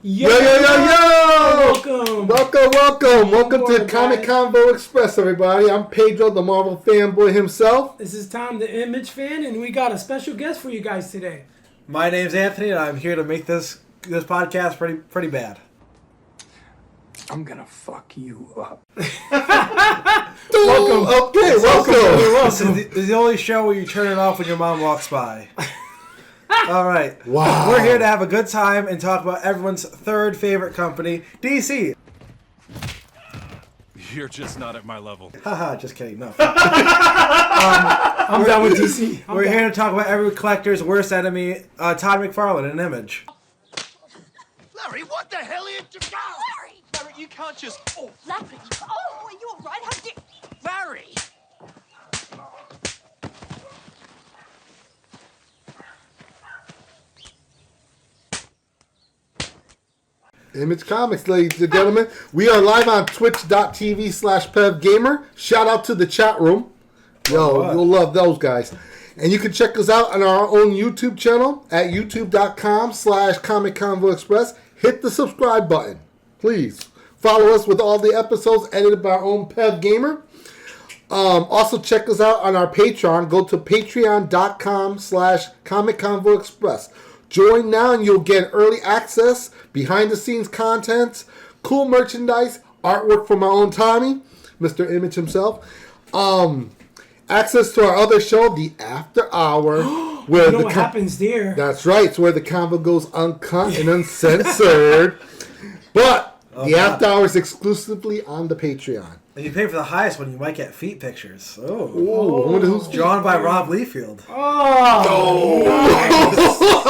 Yo! Welcome to Comic Convo Express, everybody. I'm Pedro, the Marvel fanboy himself. This is Tom, the Image fan, and we got a special guest for you guys today. My name's Anthony, and I'm here to make this podcast pretty bad. I'm gonna fuck you up. Welcome. Okay, welcome. This is the only show where you turn it off when your mom walks by. All right. Wow. We're here to have a good time and talk about everyone's third favorite company, DC. You're just not at my level. Haha, just kidding. No. I'm down with DC. We're here to talk about every collector's worst enemy, Todd McFarlane, an Image. Larry, what the hell are you doing? Larry, you can't just... Oh, Larry! Oh, are you all right? How did... Larry! Image Comics, ladies and gentlemen. We are live on twitch.tv/PevGamer. Shout out to the chat room. Yo, you'll love those guys. And you can check us out on our own YouTube channel at youtube.com/Comic Convo Express. Hit the subscribe button, please. Follow us with all the episodes edited by our own Pev Gamer. Also check us out on our Patreon. Go to patreon.com/Comic Convo Express. Join now and you'll get early access, behind the scenes content, cool merchandise, artwork from our own Tommy, Mr. Image himself. Access to our other show, The After Hour. Where what happens there. That's right. It's where the convo goes uncut and uncensored. But The After Hour is exclusively on the Patreon. And you pay for the highest one, you might get feet pictures. I wonder who's Drawn by Rob Liefeld. I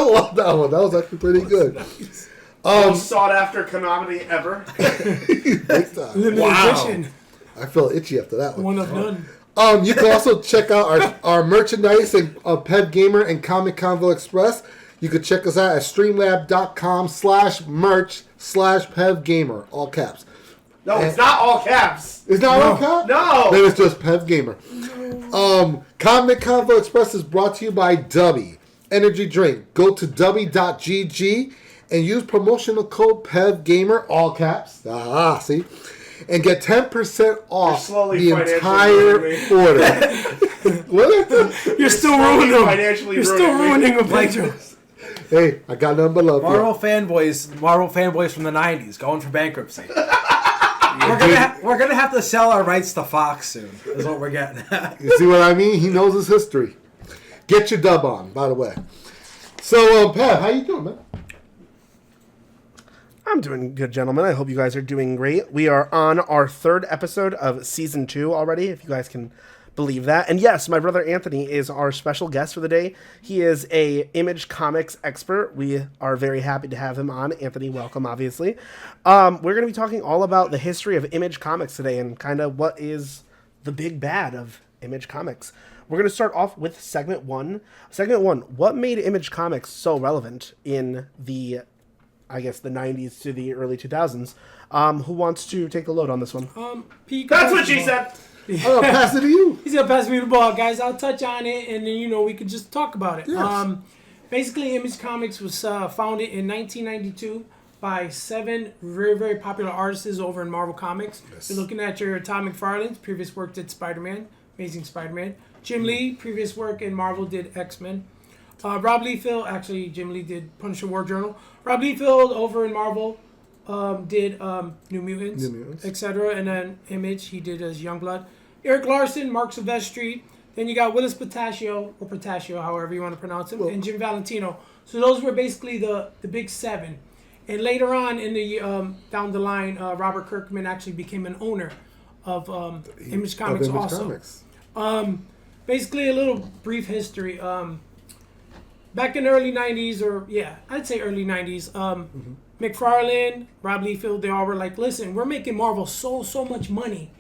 love that one. That was actually pretty good. Most sought after comedy ever. Big time. Limited edition. I feel itchy after that one. One of none. You can also check out our merchandise and Pev Gamer and Comic Convo Express. You can check us out at streamlab.com/merch/Pev Gamer, all caps. No, it's not all caps. It's not all caps? No. Then it's just Pev Gamer. Comic Convo Express is brought to you by Dubby Energy Drink. Go to dubby.gg and use promotional code Pev Gamer, all caps. See? And get 10% off the entire order. What? You're still ruining them. Financially You're still ruining them, Pedro. Hey, I got nothing but love. Marvel fanboys from the 90s going for bankruptcy. We're gonna have to sell our rights to Fox soon, is what we're getting at. You see what I mean? He knows his history. Get your dub on, by the way. So, Pat, how you doing, man? I'm doing good, gentlemen. I hope you guys are doing great. We are on our third episode of Season 2 already, if you guys can believe that. And yes, my brother Anthony is our special guest for the day. He is a Image Comics expert. We are very happy to have him on. Anthony, welcome, obviously. We're going to be talking all about the history of Image Comics today and kind of what is the big bad of Image Comics. We're going to start off with Segment 1. Segment 1, what made Image Comics so relevant in the 90s to the early 2000s. Who wants to take the load on this one? Pete, That's what she said. I'm going to pass it to you. He's going to pass me the ball, guys. I'll touch on it, and then, we could just talk about it. Yes. Basically, Image Comics was founded in 1992 by 7 very, very popular artists over in Marvel Comics. Yes. You're looking at your Todd McFarlane, previous work did Spider-Man, Amazing Spider-Man. Jim Lee, previous work in Marvel, did X-Men. Rob Liefeld, actually Jim Lee did Punisher War Journal. Rob Liefeld over in Marvel did New Mutants, etc. And then Image, he did as Youngblood. Eric Larson, Mark Silvestri. Then you got Willis Patachio, or Patachio, however you want to pronounce it, and Jim Valentino. So those were basically the big 7. And later on in the down the line, Robert Kirkman actually became an owner of Image Comics also. Basically a little brief history. Back in the early 90s, I'd say early 90s, McFarlane, Rob Liefeld, they all were like, listen, we're making Marvel so much money.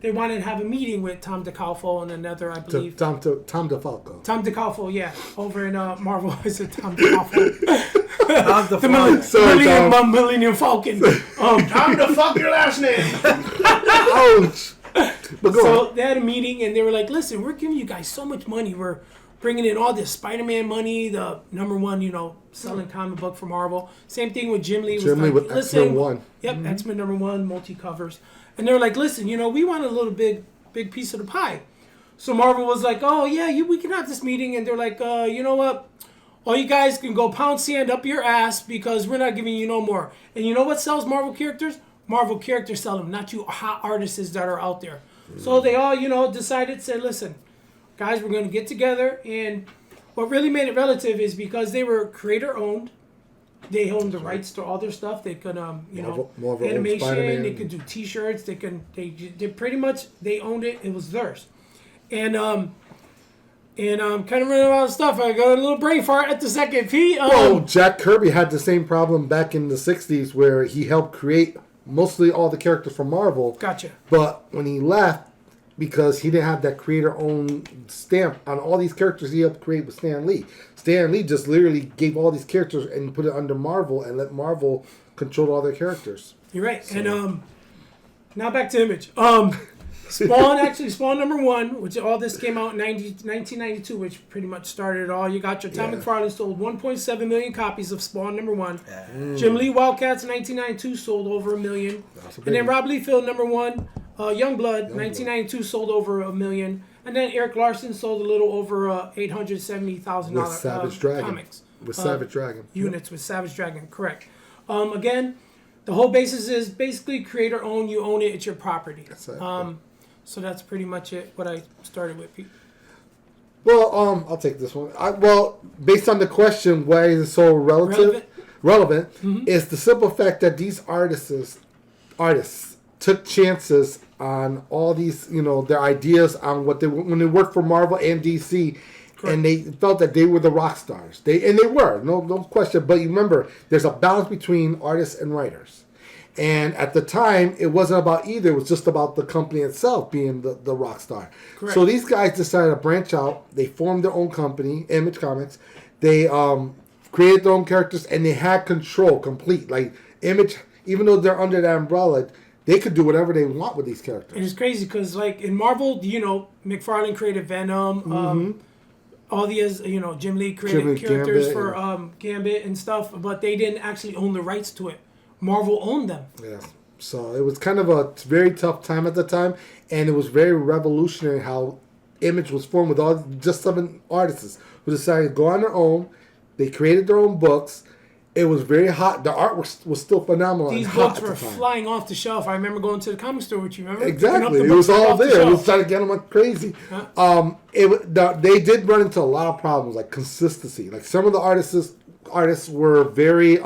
They wanted to have a meeting with Tom DeCalfo and another, I believe. Tom DeFalco. Tom DeCalfo, yeah. Over in Marvel, is it Tom DeCalfo? The Millennium Falcon. Time to fuck your last name. Ouch. So they had a meeting and they were like, listen, we're giving you guys so much money. We're bringing in all this Spider-Man money, the #1, selling comic book for Marvel. Same thing with Jim Lee. Jim Lee with X-Men 1. Yep, X-Men #1, multi-covers. And they're like, listen, we want a little big piece of the pie. So Marvel was like, oh, yeah, we can have this meeting. And they're like, you know what? All you guys can go pound sand up your ass because we're not giving you no more. And you know what sells Marvel characters? Marvel characters sell them, not you hot artists that are out there. So they all, decided, said, listen, guys, we're going to get together. And what really made it relative is because they were creator-owned. They owned the rights to all their stuff. They could, Marvel animation. They could do T-shirts. They pretty much, they owned it. It was theirs. And I'm kind of running out of stuff. I got a little brain fart at the second. Pete. Jack Kirby had the same problem back in the 60s where he helped create mostly all the characters from Marvel. Gotcha. But when he left, because he didn't have that creator-owned stamp on all these characters he helped create with Stan Lee. Stan Lee just literally gave all these characters and put it under Marvel and let Marvel control all their characters. You're right. So. And now back to Image. Spawn #1, which all this came out in 1992, which pretty much started it all. You got your Tom McFarlane sold 1.7 million copies of Spawn #1. Yeah. Jim Lee Wildcats 1992 sold over 1 million. And then Rob Liefeld #1, Youngblood 1992 sold over 1 million. And then Eric Larson sold a little over $870,000 with Savage Dragon. Comics. With Savage Dragon. Units with Savage Dragon, correct. Again, the whole basis is basically creator owned. You own it. It's your property. That's it. So that's pretty much it. What I started with, Pete. Well, I'll take this one. Based on the question, why is it so relevant, is the simple fact that these artists took chances on all these, their ideas on what when they worked for Marvel and DC. Correct. And they felt that they were the rock stars. They were, no question. But you remember, there's a balance between artists and writers. And at the time, it wasn't about either. It was just about the company itself being the rock star. Correct. So these guys decided to branch out. They formed their own company, Image Comics. They created their own characters, and they had control complete. Like, Image, even though they're under that umbrella, they could do whatever they want with these characters. And it's crazy because, like, in Marvel, McFarlane created Venom. All these, Jim Lee created characters Gambit, for Gambit and stuff, but they didn't actually own the rights to it. Marvel owned them. Yeah. So it was kind of a very tough time at the time, and it was very revolutionary how Image was formed with just 7 artists who decided to go on their own. They created their own books. It was very hot. The art was still phenomenal. These books were flying off the shelf. I remember going to the comic store with you. Remember? Exactly. It was all there. It was trying to get them like crazy. Huh? They did run into a lot of problems, like consistency. Like some of the artists were very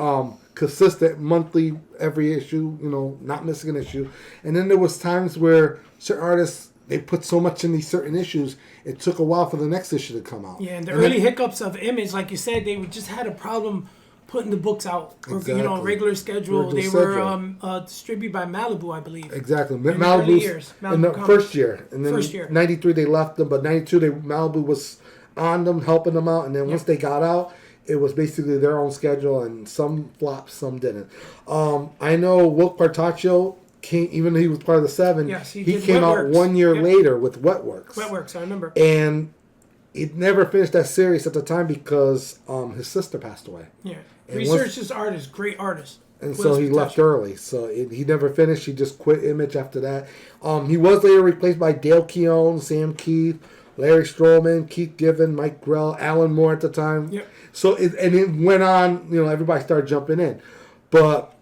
consistent, monthly, every issue. Not missing an issue. And then there was times where certain artists, they put so much in these certain issues, it took a while for the next issue to come out. Yeah, and the early hiccups of Image, like you said, they just had a problem putting the books out, or, regular schedule. They were distributed by Malibu, I believe. Exactly. Malibu in the first year. And then 93 they left them, but 92 Malibu was on them, helping them out. And then once they got out, it was basically their own schedule, and some flopped, some didn't. I know Wilt Partaccio came, even though he was part of the 7, yes, he came out 1 year later with Wetworks. Wetworks, I remember. And he never finished that series at the time because his sister passed away. Yeah. Research's artist, great artist. And so he left early. So he never finished. He just quit Image after that. He was later replaced by Dale Keown, Sam Keith, Larry Stroman, Keith Given, Mike Grell, Alan Moore at the time. Yep. So it went on, everybody started jumping in. But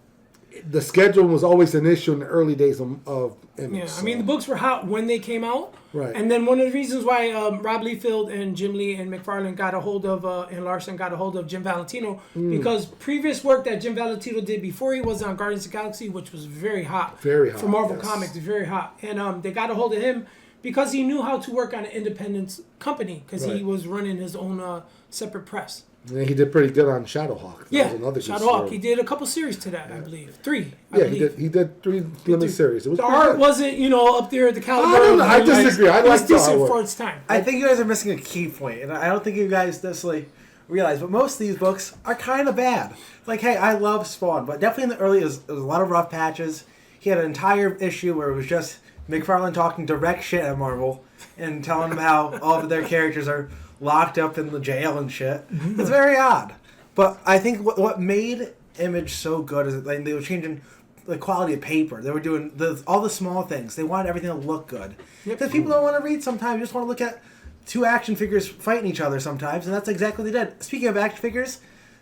the schedule was always an issue in the early days of Image. Yeah, I mean, the books were hot when they came out. Right. And then one of the reasons why Rob Liefeld and Jim Lee and McFarlane got a hold of, and Larson got a hold of Jim Valentino, because previous work that Jim Valentino did before he was on Guardians of the Galaxy, which was very hot. Very hot. For Marvel Comics, very hot. And they got a hold of him because he knew how to work on an independent company, because he was running his own separate press. Yeah, he did pretty good on Shadowhawk. That was another Shadowhawk. He did a couple series to that, I believe. 3. I believe. He did 3 limited series. It was the art wasn't, up there at the caliber. I don't know. I disagree. I like like the decent for its time. I think you guys are missing a key point, and I don't think you guys necessarily realize, but most of these books are kind of bad. Like, hey, I love Spawn, but definitely in the early, there was a lot of rough patches. He had an entire issue where it was just McFarlane talking direct shit at Marvel and telling them how all of their characters are locked up in the jail and shit. It's very odd. But I think what made Image so good is that they were changing the quality of paper. They were doing all the small things. They wanted everything to look good. Because people don't want to read sometimes. You just want to look at two action figures fighting each other sometimes, and that's exactly what they did. Speaking of action figures,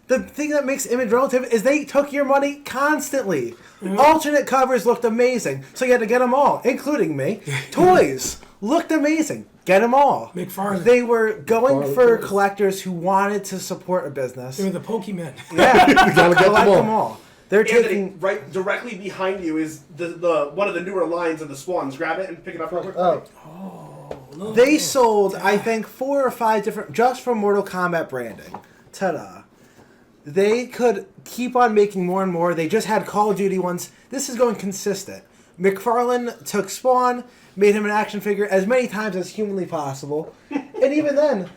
the thing that makes Image relative is they took your money constantly. Alternate covers looked amazing, so you had to get them all, including me. Toys looked amazing. Get them all. McFarlane. They were going for collectors who wanted to support a business. They were the Pokemon. Yeah, You gotta get collect them them all. all. They're Anthony, taking. right directly behind you is the one of the newer lines of the Swans. Grab it and pick it up real quick. They sold, I think, 4 or 5 different, just from Mortal Kombat branding. Ta-da. They could keep on making more and more. They just had Call of Duty ones. This is going consistent. McFarlane took Spawn, made him an action figure as many times as humanly possible. And even then,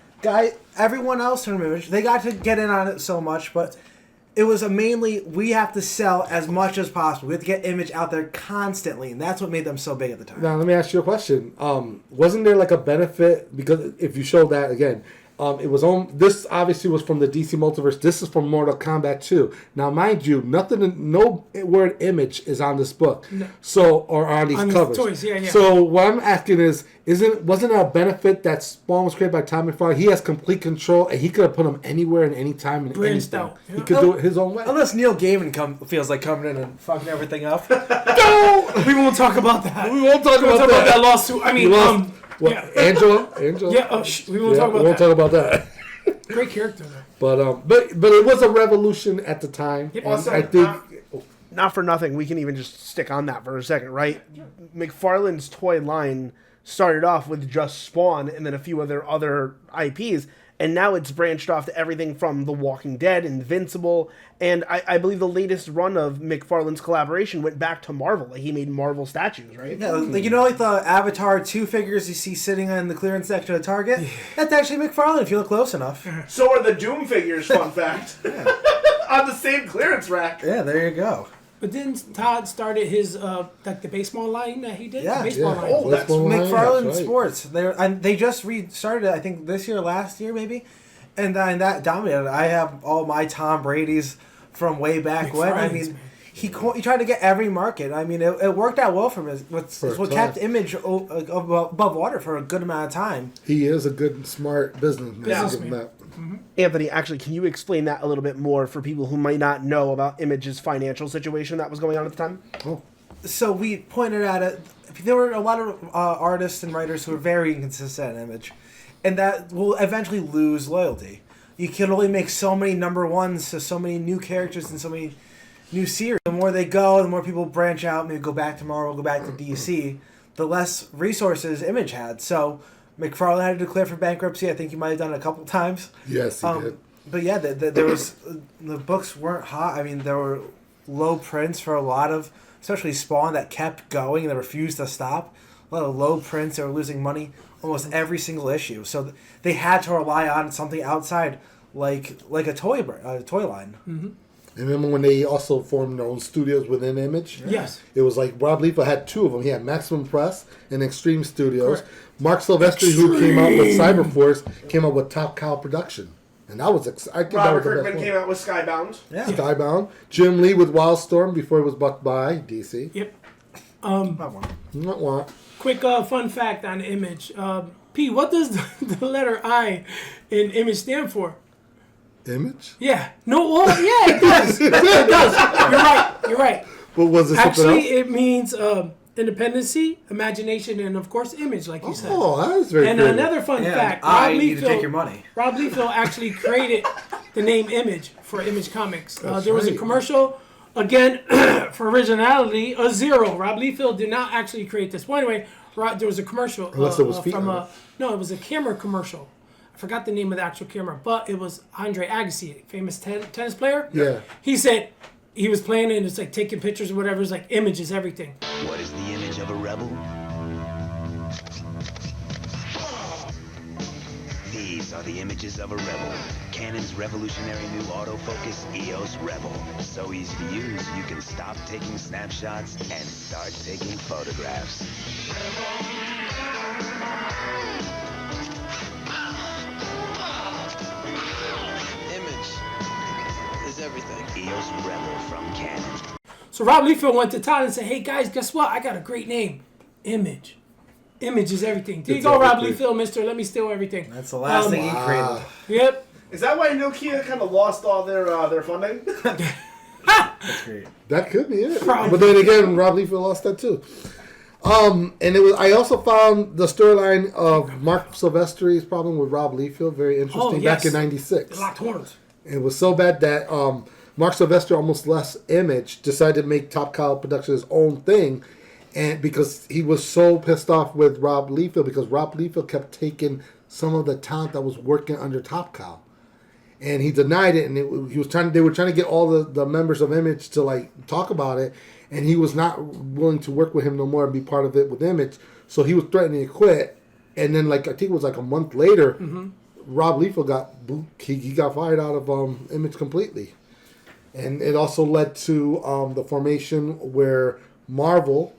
everyone else from Image, they got to get in on it so much, but it was mainly, we have to sell as much as possible. We have to get Image out there constantly, and that's what made them so big at the time. Now, let me ask you a question. Wasn't there like a benefit, because if you show that again, it was on. This obviously was from the DC Multiverse. This is from Mortal Kombat 2. Now, mind you, no word Image is on this book, or on these covers. Toys, yeah. So what I'm asking is, wasn't it a benefit that Spawn was created by Tom McFarlane? He has complete control, and he could have put him anywhere and any time and Branched anything. out. He could do it his own way. Unless Neil Gaiman feels like coming in and fucking everything up. No, we won't talk about that. We won't talk about that. that lawsuit. I mean, yeah. Angela. Yeah, we won't talk about won't that. talk about that. Great character, though. But it was a revolution at the time. Yep. And Also, I think not for nothing, we can even just stick on that for a second, right? McFarlane's toy line started off with just Spawn and then a few other IPs, and now it's branched off to everything from The Walking Dead, Invincible, and I believe the latest run of McFarlane's collaboration went back to Marvel. Like, he made Marvel statues, right? Yeah, like, you know, like the Avatar 2 figures you see sitting in the clearance section of Target? That's actually McFarlane if you look close enough. So are the Doom figures, fun fact. On the same clearance rack. Yeah, there you go. But then Todd started his like the baseball line that he did. Yeah. The baseball Yeah. line. Oh, that's McFarlane that's right. Sports. They just restarted it, I think, this year, last year, maybe. And that dominated. I have all my Tom Brady's from way back when. I McFarlane's, mean, man. he tried to get every market. I mean, it worked out well for him. It's what time. kept Image above water for a good amount of time. he is a good, smart businessman. Businessman. Give him that. Anthony, actually, can you explain that a little bit more for people who might not know about Image's financial situation that was going on at the time? So we pointed at it. There were a lot of artists and writers who were very inconsistent in Image, and that will eventually lose loyalty. You can only make so many number ones to so many new characters and so many new series. The more they go, the more people branch out, maybe go back to Marvel, go back to DC, the less resources Image had. So McFarlane had to declare for bankruptcy. I think he might have done it a couple times. Yes, he did. But yeah, there was the books weren't hot. I mean, there were low prints for a lot of, especially Spawn, that kept going and they refused to stop. A lot of low prints. They were losing money almost every single issue. So they had to rely on something outside, like a toy line. And remember when they also formed their own studios within Image? Yes. It was like Rob Liefeld had 2 of them. He had Maximum Press and Extreme Studios. Mark Silvestri, who came out with Cyberforce, came out with Top Cow Production. And that was, I think that Robert was the Kirkman best came one. out with Skybound. Yeah. Skybound. Jim Lee with Wildstorm before it was bought by DC. Yep. Not one. Quick fun fact on Image. P, what does the letter I in Image stand for? Image? Yeah. No. Well, yeah, it does. It does. You're right. What was it? Actually, Something else? it means independency, imagination, and of course, image, like you said. Oh, that is very And creative. another fun fact: I need to take your money. Rob Liefeld actually created the name Image for Image Comics. There was a right. commercial, again, for originality, a 0. Rob Liefeld did not actually create this. Well, anyway, there was a commercial Unless it was from a no, it was a camera commercial. I forgot the name of the actual camera, but it was Andre Agassi, famous tennis player. Yeah. He said he was playing and it's like taking pictures or whatever. It's like image is everything. What is the image of a rebel? These are the images of a rebel. Canon's revolutionary new autofocus EOS Rebel. So easy to use, you can stop taking snapshots and start taking photographs. everything. EOS Rebel from Canon. So Rob Liefeld went to Todd and said, "Hey guys, guess what? I got a great name, Image. Image is everything. There you go, Rob Liefeld, Mister. Let me steal everything." That's the last thing he created. Yep. Is that why Nokia kind of lost all their funding? That's great. That could be it. Probably. But then again, Rob Liefeld lost that too. And it was. I also found the storyline of Mark Silvestri's problem with Rob Liefeld very interesting back in '96. They locked horns. It was so bad that Mark Silvestri almost left Image, decided to make Top Cow Productions his own thing, and because he was so pissed off with Rob Liefeld because Rob Liefeld kept taking some of the talent that was working under Top Cow. And he denied it, and he was trying. They were trying to get all the members of Image to like talk about it, and he was not willing to work with him no more and be part of it with Image. So he was threatening to quit. And then, like I think it was like a month later, Rob Liefeld got he got fired out of Image completely, and it also led to the formation where Marvel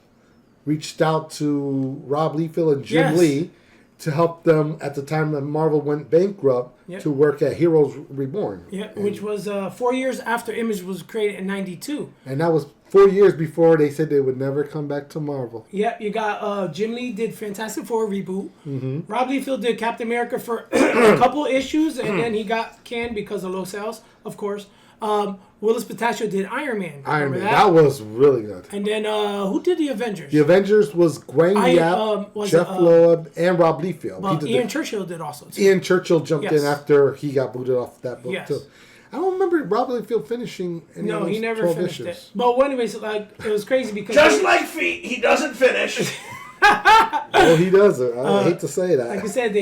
reached out to Rob Liefeld and Jim Lee to help them at the time that Marvel went bankrupt to work at Heroes Reborn. Yeah, which was 4 years after Image was created in '92. And that was 4 years before they said they would never come back to Marvel. Yep, you got Jim Lee did Fantastic Four reboot. Rob Liefeld did Captain America for a couple issues, and then he got canned because of low sales, of course. Willis Patachio did Iron Man. Iron Man. That was really good. And then who did the Avengers? The Avengers was Gwang Yap, Jeff Loeb, and Rob Liefeld. Ian Churchill did also. Too. Ian Churchill jumped in after he got booted off that book too. I don't remember Rob Liefeld finishing any of those he never 12 finished issues. it. But anyways, like it was crazy because just like feet, he doesn't finish. Oh, he does it. I hate to say that. Like I said,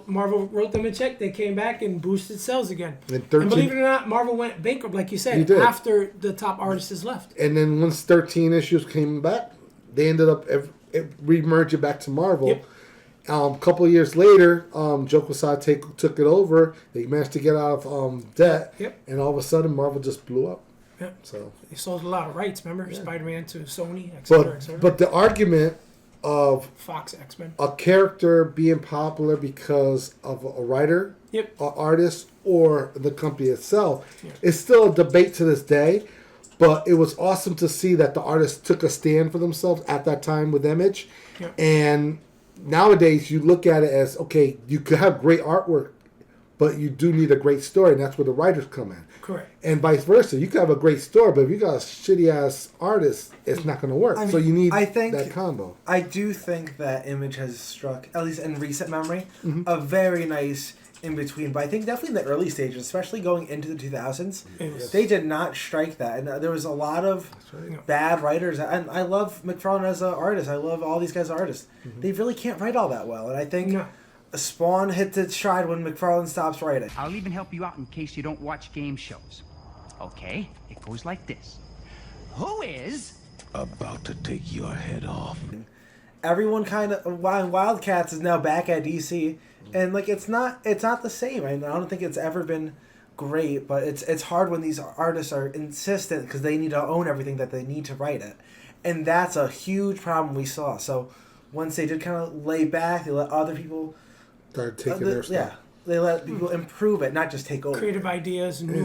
Marvel wrote them a check. They came back and boosted sales again. And believe it or not, Marvel went bankrupt, like you said, after the top artists left. And then once 13 issues came back, they ended up re-merging back to Marvel. Yep. A couple of years later, Joe Quesada took it over. They managed to get out of debt. Yep. And all of a sudden, Marvel just blew up. Yep. So they sold a lot of rights, remember? Spider-Man to Sony, etc. But the argument of Fox X-Men, a character being popular because of a writer, an artist, or the company itself is still a debate to this day. But it was awesome to see that the artists took a stand for themselves at that time with Image. And nowadays you look at it as, okay, you could have great artwork, but you do need a great story, and that's where the writers come in. Correct. And vice versa. You could have a great story, but if you got a shitty-ass artist, it's not going to work. So you need that combo. I do think that Image has struck, at least in recent memory, a very nice in-between. But I think definitely in the early stages, especially going into the 2000s, they did not strike that. And there was a lot of bad writers. And I love McFarlane as an artist. I love all these guys as artists. They really can't write all that well. And I think Spawn hits its stride when McFarlane stops writing. I'll even help you out in case you don't watch game shows. Okay, it goes like this. Who is about to take your head off? Everyone kind of Wildcats is now back at DC, and like it's not the same. I don't think it's ever been great, but it's hard when these artists are insistent because they need to own everything that they need to write it, and that's a huge problem we saw. So once they did kind of lay back, they let other people start taking their stuff. Yeah, they let people improve it, not just take over. Creative ideas, new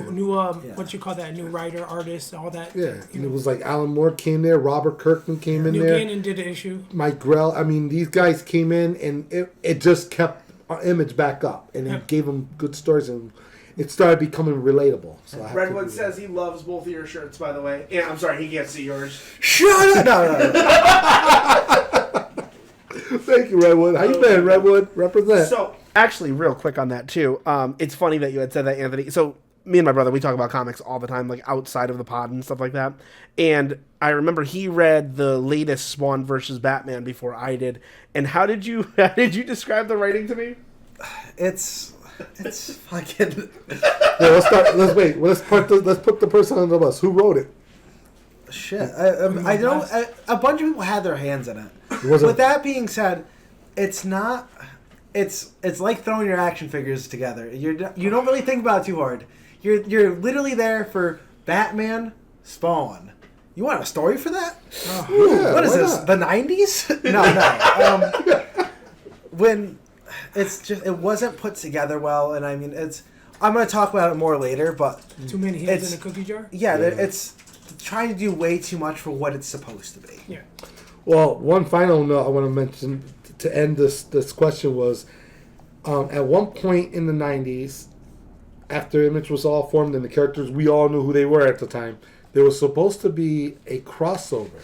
what you call that, new writer, artist, all that. Yeah, and it was like Alan Moore came there, Robert Kirkman came in there. New Gannon did an issue. Mike Grell. I mean, these guys came in, and it just kept our Image back up, and it gave them good stories, and it started becoming relatable. So Redwood says he loves both of your shirts, by the way. Yeah, I'm sorry, he can't see yours. Shut up! No. Thank you, Redwood. How you been, Redwood? Represent. So, actually, real quick on that too. It's funny that you had said that, Anthony. So me and my brother, we talk about comics all the time, like outside of the pod and stuff like that. And I remember he read the latest Spawn versus Batman before I did. And how did you describe the writing to me? It's fucking. Yeah, let's wait. Let's put the person on the bus. Who wrote it? Shit, I know a bunch of people had their hands in it. With that being said, it's not. It's like throwing your action figures together. You don't really think about it too hard. You're literally there for Batman, Spawn. You want a story for that? Yeah, what is this? The 90s? No. When it's just it wasn't put together well, and I mean it's I'm going to talk about it more later, but Too many hands in a cookie jar? Yeah, it's trying to do way too much for what it's supposed to be. Yeah. Well, one final note I want to mention to end this question was, at one point in the 90s, after Image was all formed and the characters, we all knew who they were at the time, there was supposed to be a crossover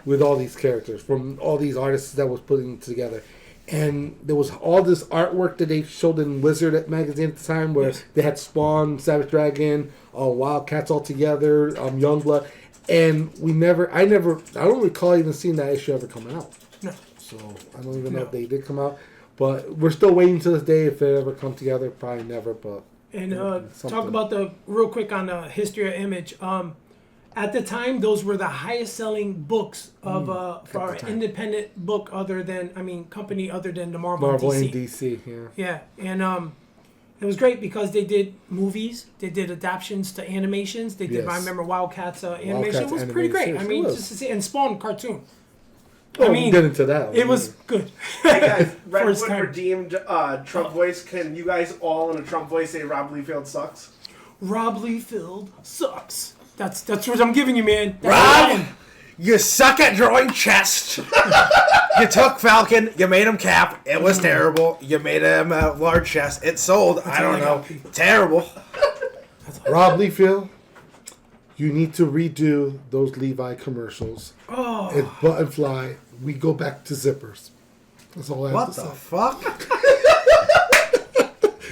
with all these characters from all these artists that was putting together. And there was all this artwork that they showed in Wizard magazine at the time where they had Spawn, Savage Dragon, Wildcats all together, Youngblood. And I don't recall even seeing that issue ever coming out. No. So I don't even know if they did come out. But we're still waiting to this day if they ever come together. Probably never, but... And talk about real quick on the history of Image. At the time, those were the highest selling books of for an independent book company other than the Marvel and DC. DC, yeah. Yeah, and it was great because they did movies, they did adaptations to animations. They did, I remember Wildcats animation was pretty great. I mean, just to see, and Spawn cartoon. We'll get into that. It was good. Hey guys, Redwood redeemed Trump voice. Can you guys all in a Trump voice say Rob Liefeld sucks? Rob Liefeld sucks. That's what I'm giving you, man. Rob, you suck at drawing chest. You took Falcon, you made him Cap. It was terrible. You made him a large chest. It sold. I don't know. Terrible. Rob Liefeld, you need to redo those Levi commercials. Oh. And Buttonfly, we go back to zippers. That's all I have to say. What the fuck?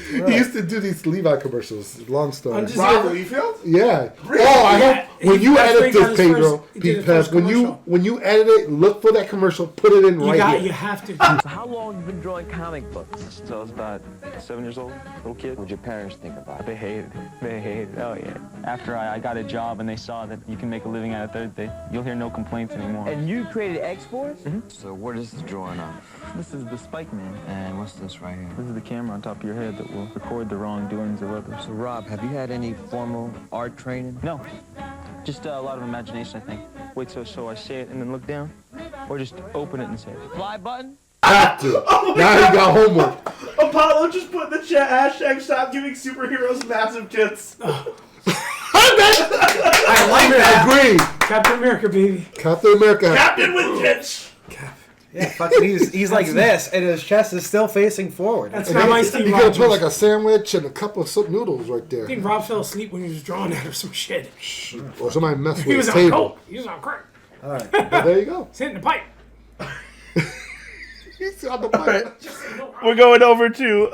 He used to do these Levi commercials. Long story. Rob Liefeld? Yeah. Really? Oh, I hope when you edit this, Pedro, Pete Pep, when you edit it, look for that commercial, put it in right here. You have to. So how long have you been drawing comic books? So I was about 7 years old, little kid. What did your parents think about it? They hated it. They hated it. Oh, yeah. After I got a job and they saw that you can make a living out of it, you'll hear no complaints anymore. And you created X-Force? Mm-hmm. So what is this drawing of? This is the Spike Man. And what's this right here? This is the camera on top of your head that will record the wrongdoings of others. So Rob, have you had any formal art training? No. Just a lot of imagination, I think. Wait so I say it and then look down. Or just open it and say it. Fly button? Have to. Now you got homework. Apollo just put in the chat, hashtag stop giving superheroes massive tits. I like that. Agree. Captain America, baby. Captain America. Captain with tits. Yeah, fucking he's like this, and his chest is still facing forward. That's not my Steve You could have Rogers. put like a sandwich and a cup of soup noodles right there. I think Rob fell asleep when he was drawing that or some shit. Or somebody messed with He was his on table. coke. He was on crack. All right. But there you go. He's hitting the pipe. He's on the pipe. We're going over to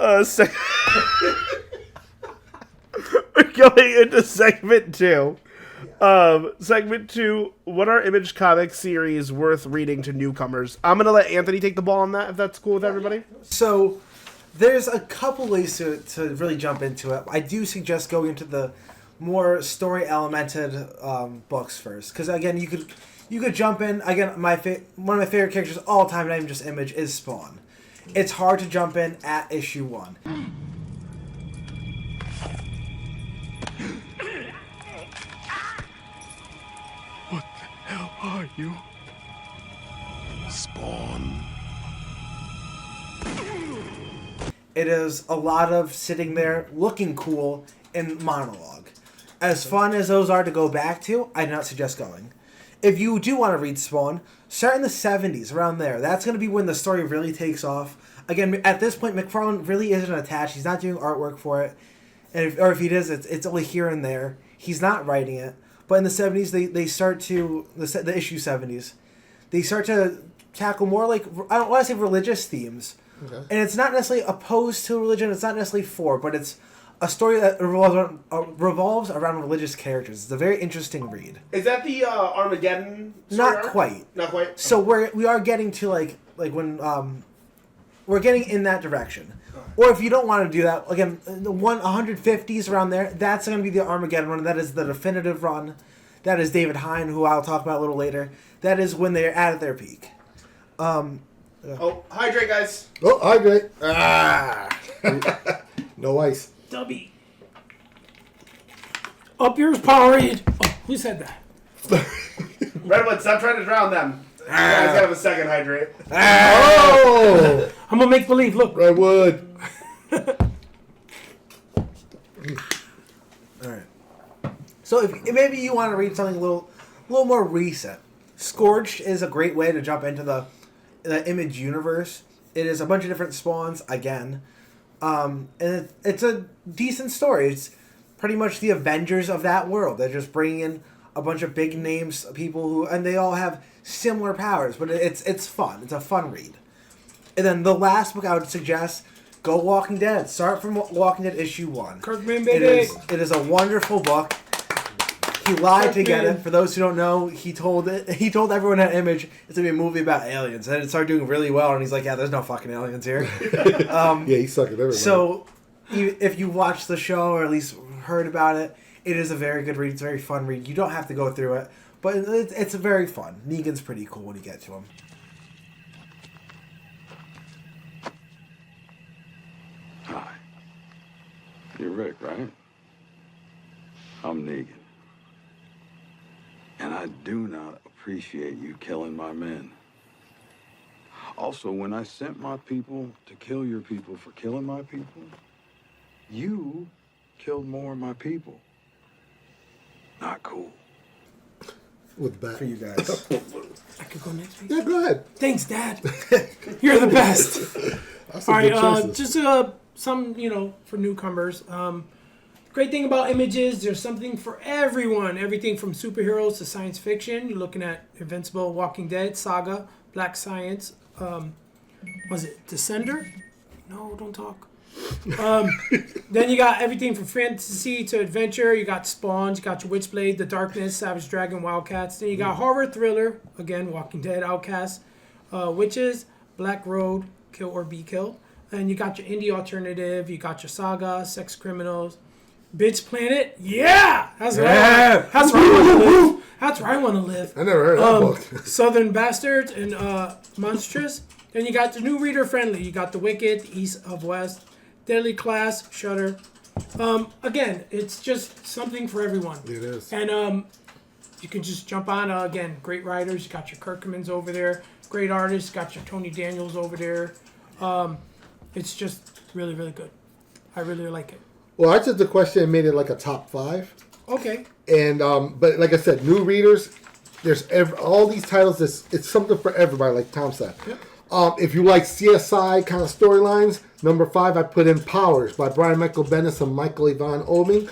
we're going into segment 2. Segment 2, what are Image comic series worth reading to newcomers? I'm going to let Anthony take the ball on that, if that's cool with everybody. So, there's a couple ways to really jump into it. I do suggest going into the more story-elemented books first. Because, again, you could jump in. Again, one of my favorite characters of all time, not even just Image, is Spawn. It's hard to jump in at issue 1. How are you? Spawn. It is a lot of sitting there looking cool in monologue. As fun as those are to go back to, I do not suggest going. If you do want to read Spawn, start in the 70s, around there. That's going to be when the story really takes off. Again, at this point, McFarlane really isn't attached. He's not doing artwork for it. And if he does, it's only here and there. He's not writing it. But in the 70s, they start to, the issue 70s, they start to tackle more like, I don't want to say religious themes. Okay. And it's not necessarily opposed to religion, it's not necessarily for, but it's a story that revolves around religious characters. It's a very interesting read. Is that the Armageddon story Not arc? quite. Not quite? So we are getting to like when, we're getting in that direction. Or if you don't want to do that, again, the 150s around there, that's going to be the Armageddon run. That is the definitive run. That is David Hine, who I'll talk about a little later. That is when they're at their peak. Oh, hydrate, guys. Oh, hydrate. Ah. No ice. Dubby. Up yours, Powerade. Oh, who said that? Redwood, stop trying to drown them. You guys gotta have a second hydrate. Oh! I'm gonna make believe. Look. Redwood. So if maybe you want to read something a little more recent, Scorched is a great way to jump into the Image universe. It is a bunch of different spawns again, and it's a decent story. It's pretty much the Avengers of that world. They're just bringing in a bunch of big names, people and they all have similar powers, but it's fun. It's a fun read. And then the last book I would suggest, go Walking Dead. Start from Walking Dead issue 1. Kirkman, baby. It is a wonderful book. He lied to get it. For those who don't know, he told everyone at Image it's gonna be a movie about aliens, and it started doing really well. And he's like, "Yeah, there's no fucking aliens here." Yeah, he sucked at everybody. So, if you watched the show or at least heard about it, it is a very good read. It's a very fun read. You don't have to go through it, but it's very fun. Negan's pretty cool when you get to him. Hi. You're Rick, right? I'm Negan. And I do not appreciate you killing my men. Also, when I sent my people to kill your people for killing my people, you killed more of my people. Not cool. With that. For you guys. I could go next week. Yeah, go ahead. Thanks, Dad. You're the best. That's All some right, good choices. just some for newcomers. Great thing about Images, there's something for everyone. Everything from superheroes to science fiction. You're looking at Invincible, Walking Dead, Saga, Black Science. Was it Descender? No, don't talk. Then you got everything from fantasy to adventure. You got Spawn, you got your Witchblade, The Darkness, Savage Dragon, Wildcats. Then you got horror thriller, again, Walking Dead, Outcast, Witches, Black Road, Kill or Be Killed. And you got your indie alternative. You got your Saga, Sex Criminals, Bitch Planet. Yeah, that's where I want to live. I never heard of that book. Southern Bastards and Monstrous. Then you got the new reader friendly. You got The Wicked, East of West, Deadly Class, Shudder. Again, it's just something for everyone. It is. And you can just jump on. Again, great writers. You got your Kirkmans over there. Great artists. Got your Tony Daniels over there. It's just really, really good. I really like it. Well, I took the question and made it like a top 5. Okay. And but like I said, new readers, there's all these titles. It's something for everybody, like Tom said. Yep. If you like CSI kind of storylines, number 5 I put in Powers by Brian Michael Bendis and Michael Yvonne Oming.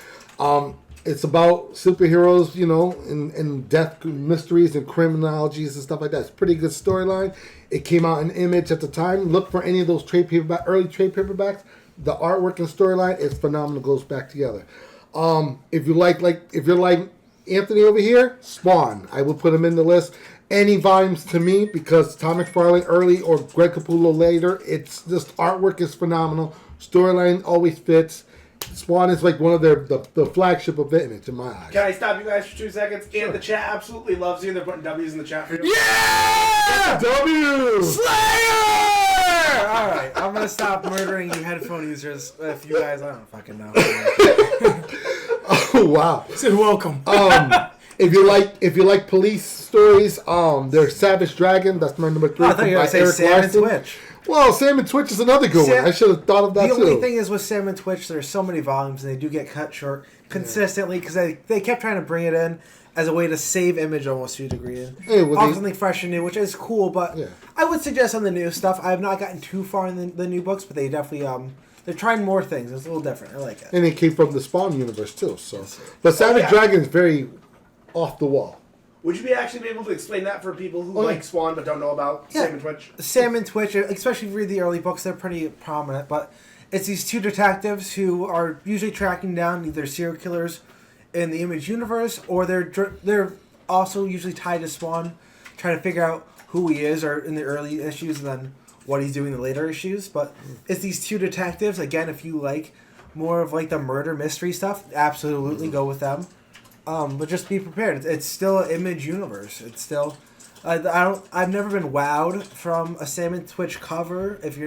It's about superheroes, and death mysteries and criminologies and stuff like that. It's a pretty good storyline. It came out in Image at the time. Look for any of those early trade paperbacks. The artwork and storyline is phenomenal. Goes back together. If you're like Anthony over here, Spawn. I will put him in the list. Any volumes to me, because Tom McFarlane early or Greg Capullo later, it's just artwork is phenomenal. Storyline always fits. Spawn is like one of the flagship of Image in my eyes. Can I stop you guys for 2 seconds? Sure. And the chat absolutely loves you. They're putting W's in the chat for you. Yeah! W! Slayer! Alright, I'm gonna stop murdering you headphone users. If you guys, I don't fucking know. Oh wow! Said welcome. If you like police stories, there's Savage Dragon. That's my number 3. I thought you were gonna say Sam and Twitch. Well, Sam and Twitch is another good one. I should have thought of that too. The only thing is with Sam and Twitch, there's so many volumes and they do get cut short consistently because they kept trying to bring it in as a way to save Image almost to a degree. Offer something fresh and new, which is cool, but I would suggest on the new stuff. I have not gotten too far in the new books, but they definitely they're trying more things. It's a little different. I like it. And it came from the Spawn universe too. So, but Savage Dragon is very off the wall. Would you actually be able to explain that for people who like Spawn but don't know about Sam and Twitch? Sam and Twitch, especially if you read the early books, they're pretty prominent. But it's these 2 detectives who are usually tracking down either serial killers in the Image universe, or they're also usually tied to Spawn, trying to figure out who he is, or in the early issues, and then what he's doing in the later issues. But it's these 2 detectives. Again, if you like more of like the murder mystery stuff, absolutely go with them. But just be prepared. It's still an Image universe. It's still. I've never been wowed from a Sam and Twitch cover. If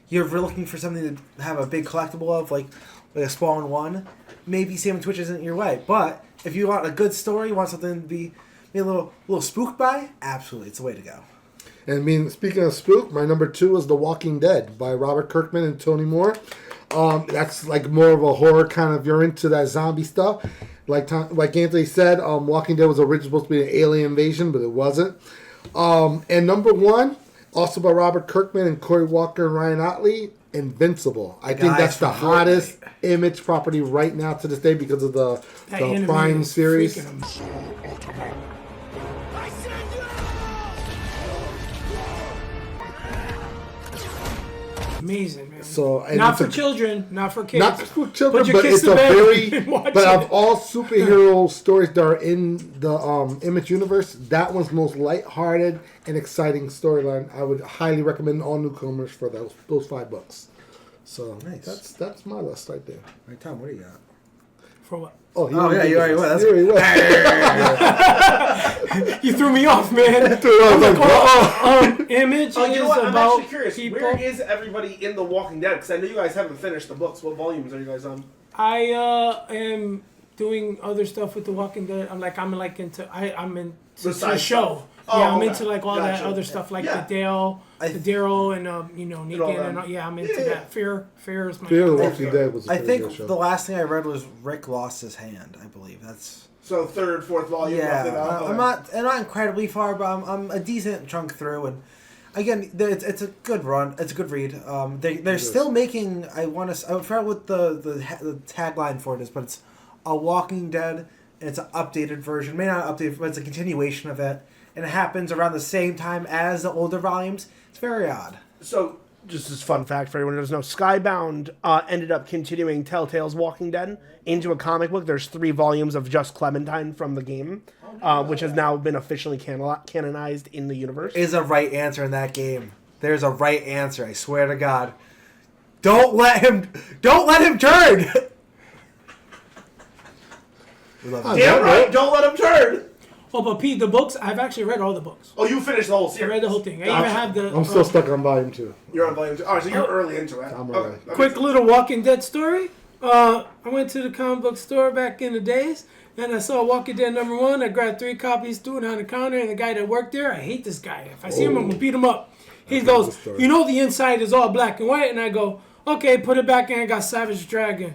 you're looking for something to have a big collectible of, like a Spawn 1, maybe Sam and Twitch isn't your way. But if you want a good story, you want something to be a little spooked by, absolutely, it's the way to go. And speaking of spook, my number 2 is The Walking Dead by Robert Kirkman and Tony Moore. That's like more of a horror kind of. You're into that zombie stuff. Like Anthony said, Walking Dead was originally supposed to be an alien invasion, but it wasn't. And number 1, also by Robert Kirkman and Cory Walker and Ryan Otley, Invincible. I think that's the hottest Image property right now to this day because of the Prime series. Amazing, man. So, not for children, not for kids. Not for children, Put your but kids it's to a bed very. and watch But it. of all superhero stories that are in the Image universe, that one's the most lighthearted and exciting storyline. I would highly recommend all newcomers for those 5 books. So Nice. that's my list right there. All right, Tom, what do you got? For what? Oh, yeah, you already went. You threw me off, man. Image Oh, you know is what? I'm about actually curious. people. Where is everybody in The Walking Dead? Because I know you guys haven't finished the books. What volumes are you guys on? I am doing other stuff with The Walking Dead. I'm into The the side show. stuff. Oh, Yeah, I'm okay. into like all that Gotcha. other stuff, like Yeah. the Daryl and Negan and yeah, I'm into that. Fear is my. Fear of the Walking Dead was a I pretty think good show. the last thing I read was Rick lost his hand. I believe that's. So 3rd, 4th volume. roughly now? Yeah, Okay. I'm not incredibly far, but I'm a decent chunk through, and again, it's a good run. It's a good read. They're still making. I forgot what the tagline for it is, but it's a Walking Dead. And it's an updated version, may not updated, but it's a continuation of it, and it happens around the same time as the older volumes. It's very odd. So just as fun fact for everyone who doesn't know, Skybound ended up continuing Telltale's Walking Dead into a comic book. There's 3 volumes of just Clementine from the game, which has now been officially canonized in the universe. Is a right answer in that game. There's a right answer. I swear to God. Don't let him turn. Damn right! Don't let him turn. Oh, but Pete, the books, I've actually read all the books. Oh, you finished the whole series. I read the whole thing. I even have the. I'm still stuck on volume 2. You're on volume 2. All right, so you're early into it. I'm Okay. early. Quick little Walking Dead story. I went to the comic book store back in the days, and I saw Walking Dead #1. I grabbed 3 copies, threw it on the counter, and the guy that worked there, I hate this guy. If I see him, I'm gonna beat him up. He goes, the inside is all black and white, and I go, okay, put it back in. I got Savage Dragon.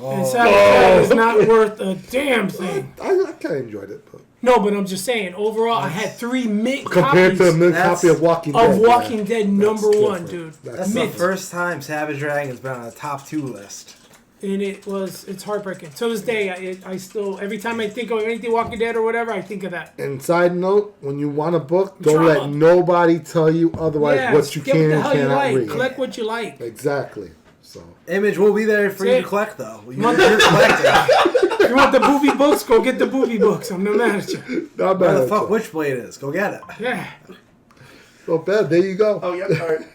And Savage Dragon is not worth a damn thing. I kind of enjoyed it. But. No, but I'm just saying, overall, I had 3 mint Compared copies to a mint copy of Walking Dead. of Walking Dead #1, different. dude. That's the first time Savage Dragon's been on a top 2 list. And it's heartbreaking. To this day, I still, every time I think of anything Walking Dead or whatever, I think of that. And side note, when you want a book, don't Drama. let nobody tell you otherwise what you get can what the and hell you cannot like. read. Collect what you like. Exactly. So Image will be there for you See? to collect, though. You're collecting. collecting. If you want the booby books, go get the booby books. I'm not mad at you. Not Where bad. the fuck Witchblade is? Go get it. Yeah. So bad. There you go. Oh, yeah. All right.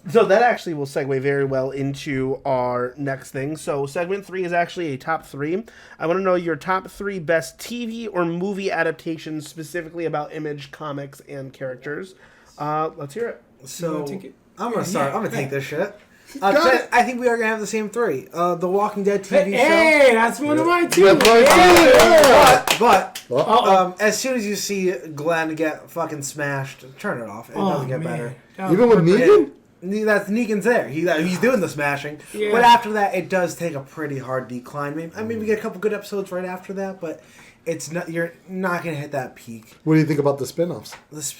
So that actually will segue very well into our next thing. So segment 3 is actually a top 3. I want to know your top 3 best TV or movie adaptations specifically about Image, comics, and characters. Let's hear it. So take it? I'm gonna start. I'm gonna take this shit. got it. I think we are gonna have the same 3. The Walking Dead TV Hey, that's one of mine too. But as soon as you see Glenn get fucking smashed, turn it off. It doesn't get better. Even with Negan? That's Negan's there. He's doing the smashing. Yeah. But after that, it does take a pretty hard decline. I mean, we get a couple good episodes right after that, but it's not. You're not gonna hit that peak. What do you think about the spin-offs?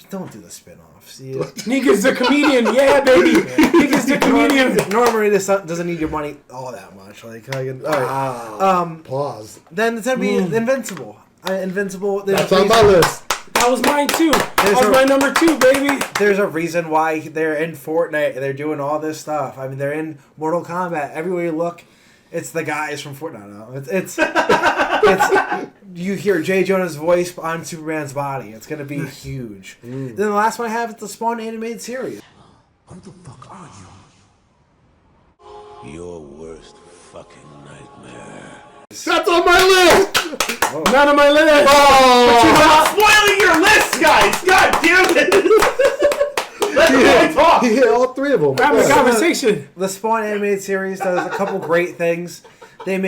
Don't do the spin-offs. Nigga's the comedian. Yeah, baby. Nigga's the comedian. Normally, this doesn't need your money all that much. All right. Pause. Then it's gonna be Invincible. Invincible. That's on my list. That was mine too. That was my number 2, baby. There's a reason why they're in Fortnite and they're doing all this stuff. I mean, they're in Mortal Kombat. Everywhere you look, it's the guys from Fortnite. No, it's you hear J. Jonah's voice on Superman's body. It's gonna be huge. Then the last one I have is the Spawn animated series. What the fuck are you? Your worst fucking nightmare. That's on my list! Not on my list. Oh! Spoiling your list, guys! God damn it! Let me talk! He hit all 3 of them. Have a conversation. The Spawn animated series does a couple great things. They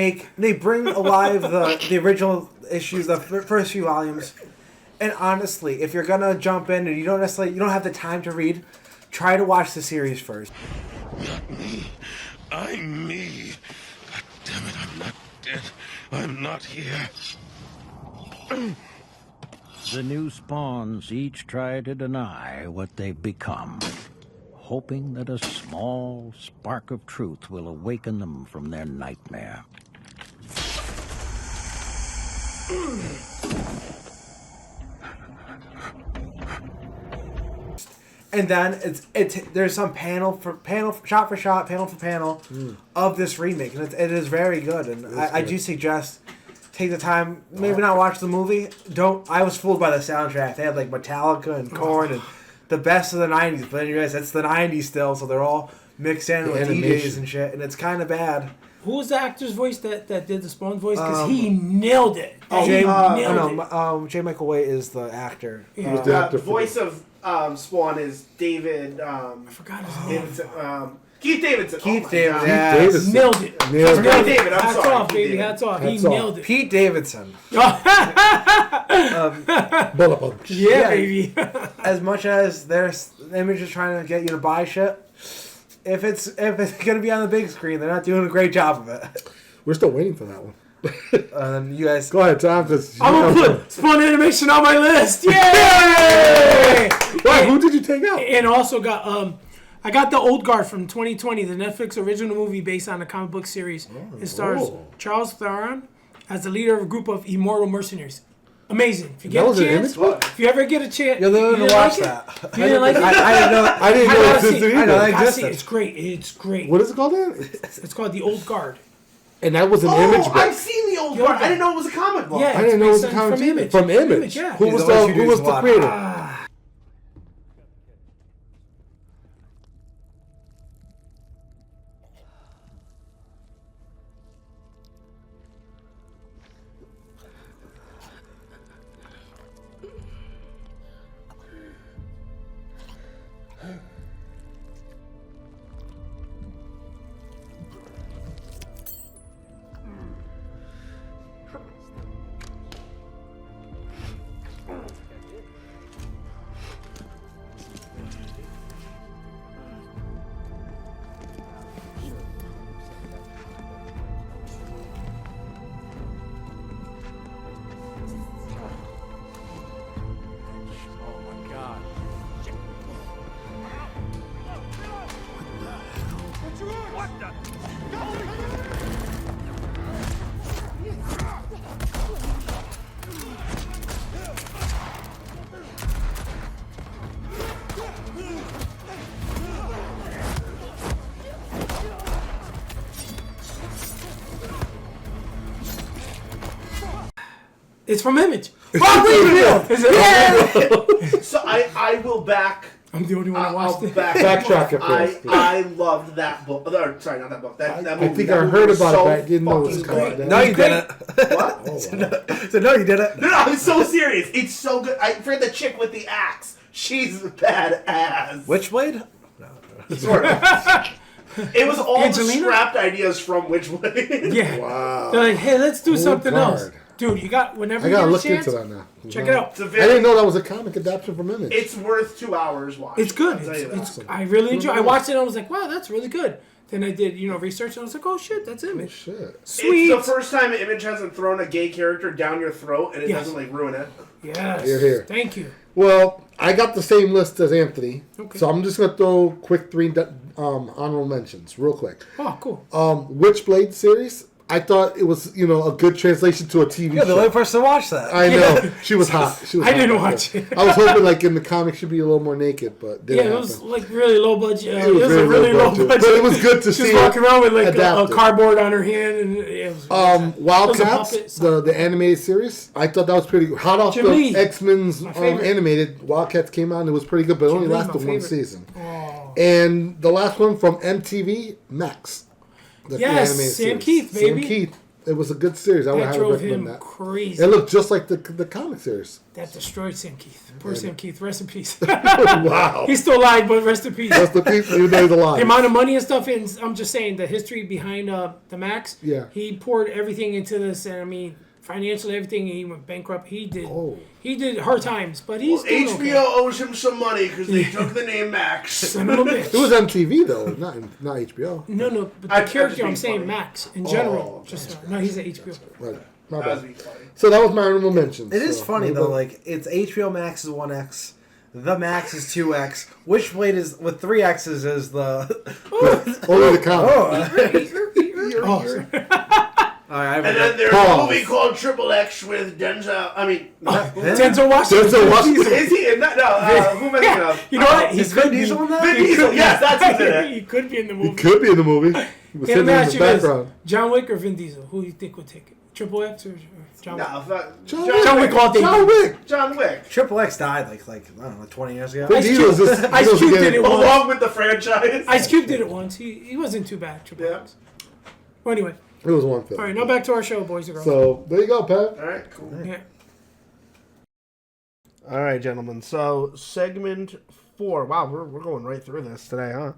bring alive the original issues, the first few volumes. And honestly, if you're gonna jump in and you don't have the time to read, try to watch the series first. I'm me. God damn it, I'm not dead. I'm not here. The new spawns each try to deny what they've become, hoping that a small spark of truth will awaken them from their nightmare. And then there's some panel for shot for shot, panel for panel of this remake, and it is very good. And I do suggest take the time, maybe not watch the movie. I was fooled by the soundtrack. They had like Metallica and Korn and the best of the '90s, but then you realize it's the '90s still, so they're all mixed in with DJs and shit, and it's kind of bad. Who was the actor's voice that did the Spawn voice? Because he nailed it. Jay Michael Waite is the actor. Yeah. The voice of Spawn is David. I forgot his name. Keith Davidson. Keith Davidson. Nailed it. David. I'm Hats sorry. off, baby. Hats off. He nailed it. Pete Davidson. Yeah, baby. As much as there's images trying to get you to buy shit, if it's gonna be on the big screen, they're not doing a great job of it. We're still waiting for that one. You guys go ahead, Tom. I'm gonna put Spawn Animation on my list. Yay! Why? Who did you take out? And also got I got the Old Guard from 2020, the Netflix original movie based on a comic book series. It stars Charles Theron as the leader of a group of immortal mercenaries. Amazing. If you get a chance, if you ever get a chance, you'll never watch that. You didn't like it? I didn't know it existed either. I existed. It's great. It's great. What is it called then? It's called The Old Guard. And that was an image book. I've seen the Old Guard. I didn't know it was a comic book. Yeah, I didn't know it was a comic from Image. From Image. Yeah. Who was the creator? It's from Image. So I will back. I'm the only one that watched it. Backtrack it first. I loved that book. Sorry, not that book. That movie. I think I heard about it, but I didn't know it was called that. No, you didn't. What? So no, you didn't. No, I'm so serious. It's so good. I for the chick with the axe. She's badass. Witchblade? Sort of. It was all Angelina? the scrapped ideas from Witchblade. Yeah. Wow. They're like, hey, let's do Old something Guard. else. Dude, you got, whenever I you gotta get a look chance, into that now. check it out. I didn't know that was a comic adaptation from Image. It's worth 2 hours watching. It's good. I'll tell you that. It's I really enjoy. I watched it and I was like, wow, that's really good. Then I did, research and I was like, oh shit, that's Image. Shit. Sweet. It's the first time Image hasn't thrown a gay character down your throat and it doesn't ruin it. Yes. Here. Thank you. Well, I got the same list as Anthony, Okay. so I'm just gonna throw quick 3 honorable mentions, real quick. Oh, cool. Witchblade series. I thought it was, a good translation to a TV You're the show. only person to watch that. I know. She was hot. I didn't watch it. I was hoping, like, in the comic, she'd be a little more naked, but didn't Yeah, it was like really low budget. It was very a really low budget. But it was good to see She's walking around with like a adapted. cardboard on her hand, and it was. Wildcats, the animated series. I thought that was pretty good. Hot off Jim the Lee. X-Men's My favorite. animated, Wildcats came out and it was pretty good, but it only Lee, lasted my one favorite. season. Oh. And the last one from MTV, Max. The Yes, animated Sam series. Keith, baby. Sam Keith. It was a good series. I would That highly drove recommend him that. crazy. It looked just like the comic series. That destroyed Sam Keith. Poor Sam Keith. Rest in peace. Wow. He's still alive, but rest in peace. That's the people you know he's alive. The amount of money and stuff, and I'm just saying the history behind the Max. Yeah. He poured everything into this, and I mean, financially, everything. He went bankrupt. He did hard times, but he's doing HBO okay. owes him some money because they took the name Max. Son of a bitch. It was MTV though, not HBO. No, but the character I'm saying Max in general. No, he's at HBO. Right. My bad. So that was my honorable mention. It is funny though, like it's HBO Max is 1X, the Max is 2X. Which blade is with 3 X's is the only the count. And then there's a movie called Triple X with Denzel. I mean, Denzel Washington. Denzel Washington. Is he in that? No, who am I thinking of? You know what? He's Vin Diesel in that? Vin Diesel. Yes, that's who's in it. He could be in the movie. He could be in the movie. He was Let sitting me in ask the you this: background. John Wick or Vin Diesel? Who do you think would take it? Triple X or John Wick? John Wick all day. John Wick. Triple X died like I don't know 20 years ago. Ice Cube did it once. Along with the franchise. Ice Cube did it once. He wasn't too bad. Triple X. Well, anyway. It was one film. All right, now back to our show, boys and girls. So there you go, Pat. All right, cool. Yeah. All right, gentlemen. So segment 4. Wow, we're going right through this today, huh?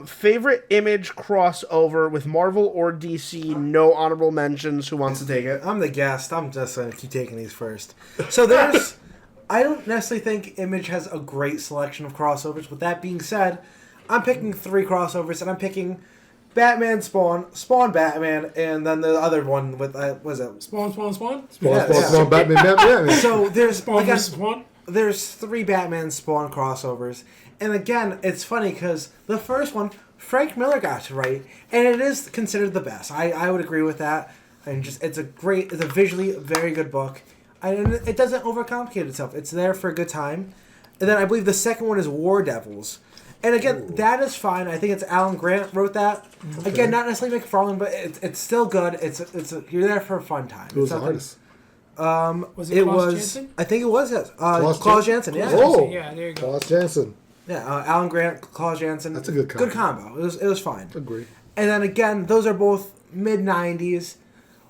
Favorite Image crossover with Marvel or DC? No honorable mentions. Who wants to take it? I'm the guest. I'm just gonna keep taking these first. So there's, I don't necessarily think Image has a great selection of crossovers. With that being said, I'm picking 3 crossovers, and I'm picking Batman, Spawn, Batman, and then the other one with was it Spawn? Spawn, Batman. So there's Spawn. There's 3 Batman Spawn crossovers, and again, it's funny because the first one Frank Miller got to write, and it is considered the best. I would agree with that, and it's a visually very good book, and it doesn't overcomplicate itself. It's there for a good time, and then I believe the second one is War Devils. And again, that is fine. I think it's Alan Grant wrote that. Okay. Again, not necessarily McFarlane, but it's still good. You're there for a fun time. Who was the artist? Was it Klaus Janson? I think it was Klaus Janson. Yeah. Oh, yeah, there you go. Klaus Janson. Yeah, Alan Grant, Klaus Janson. That's a good combo. Good combo. It was fine. Agree. And then again, those are both mid '90s.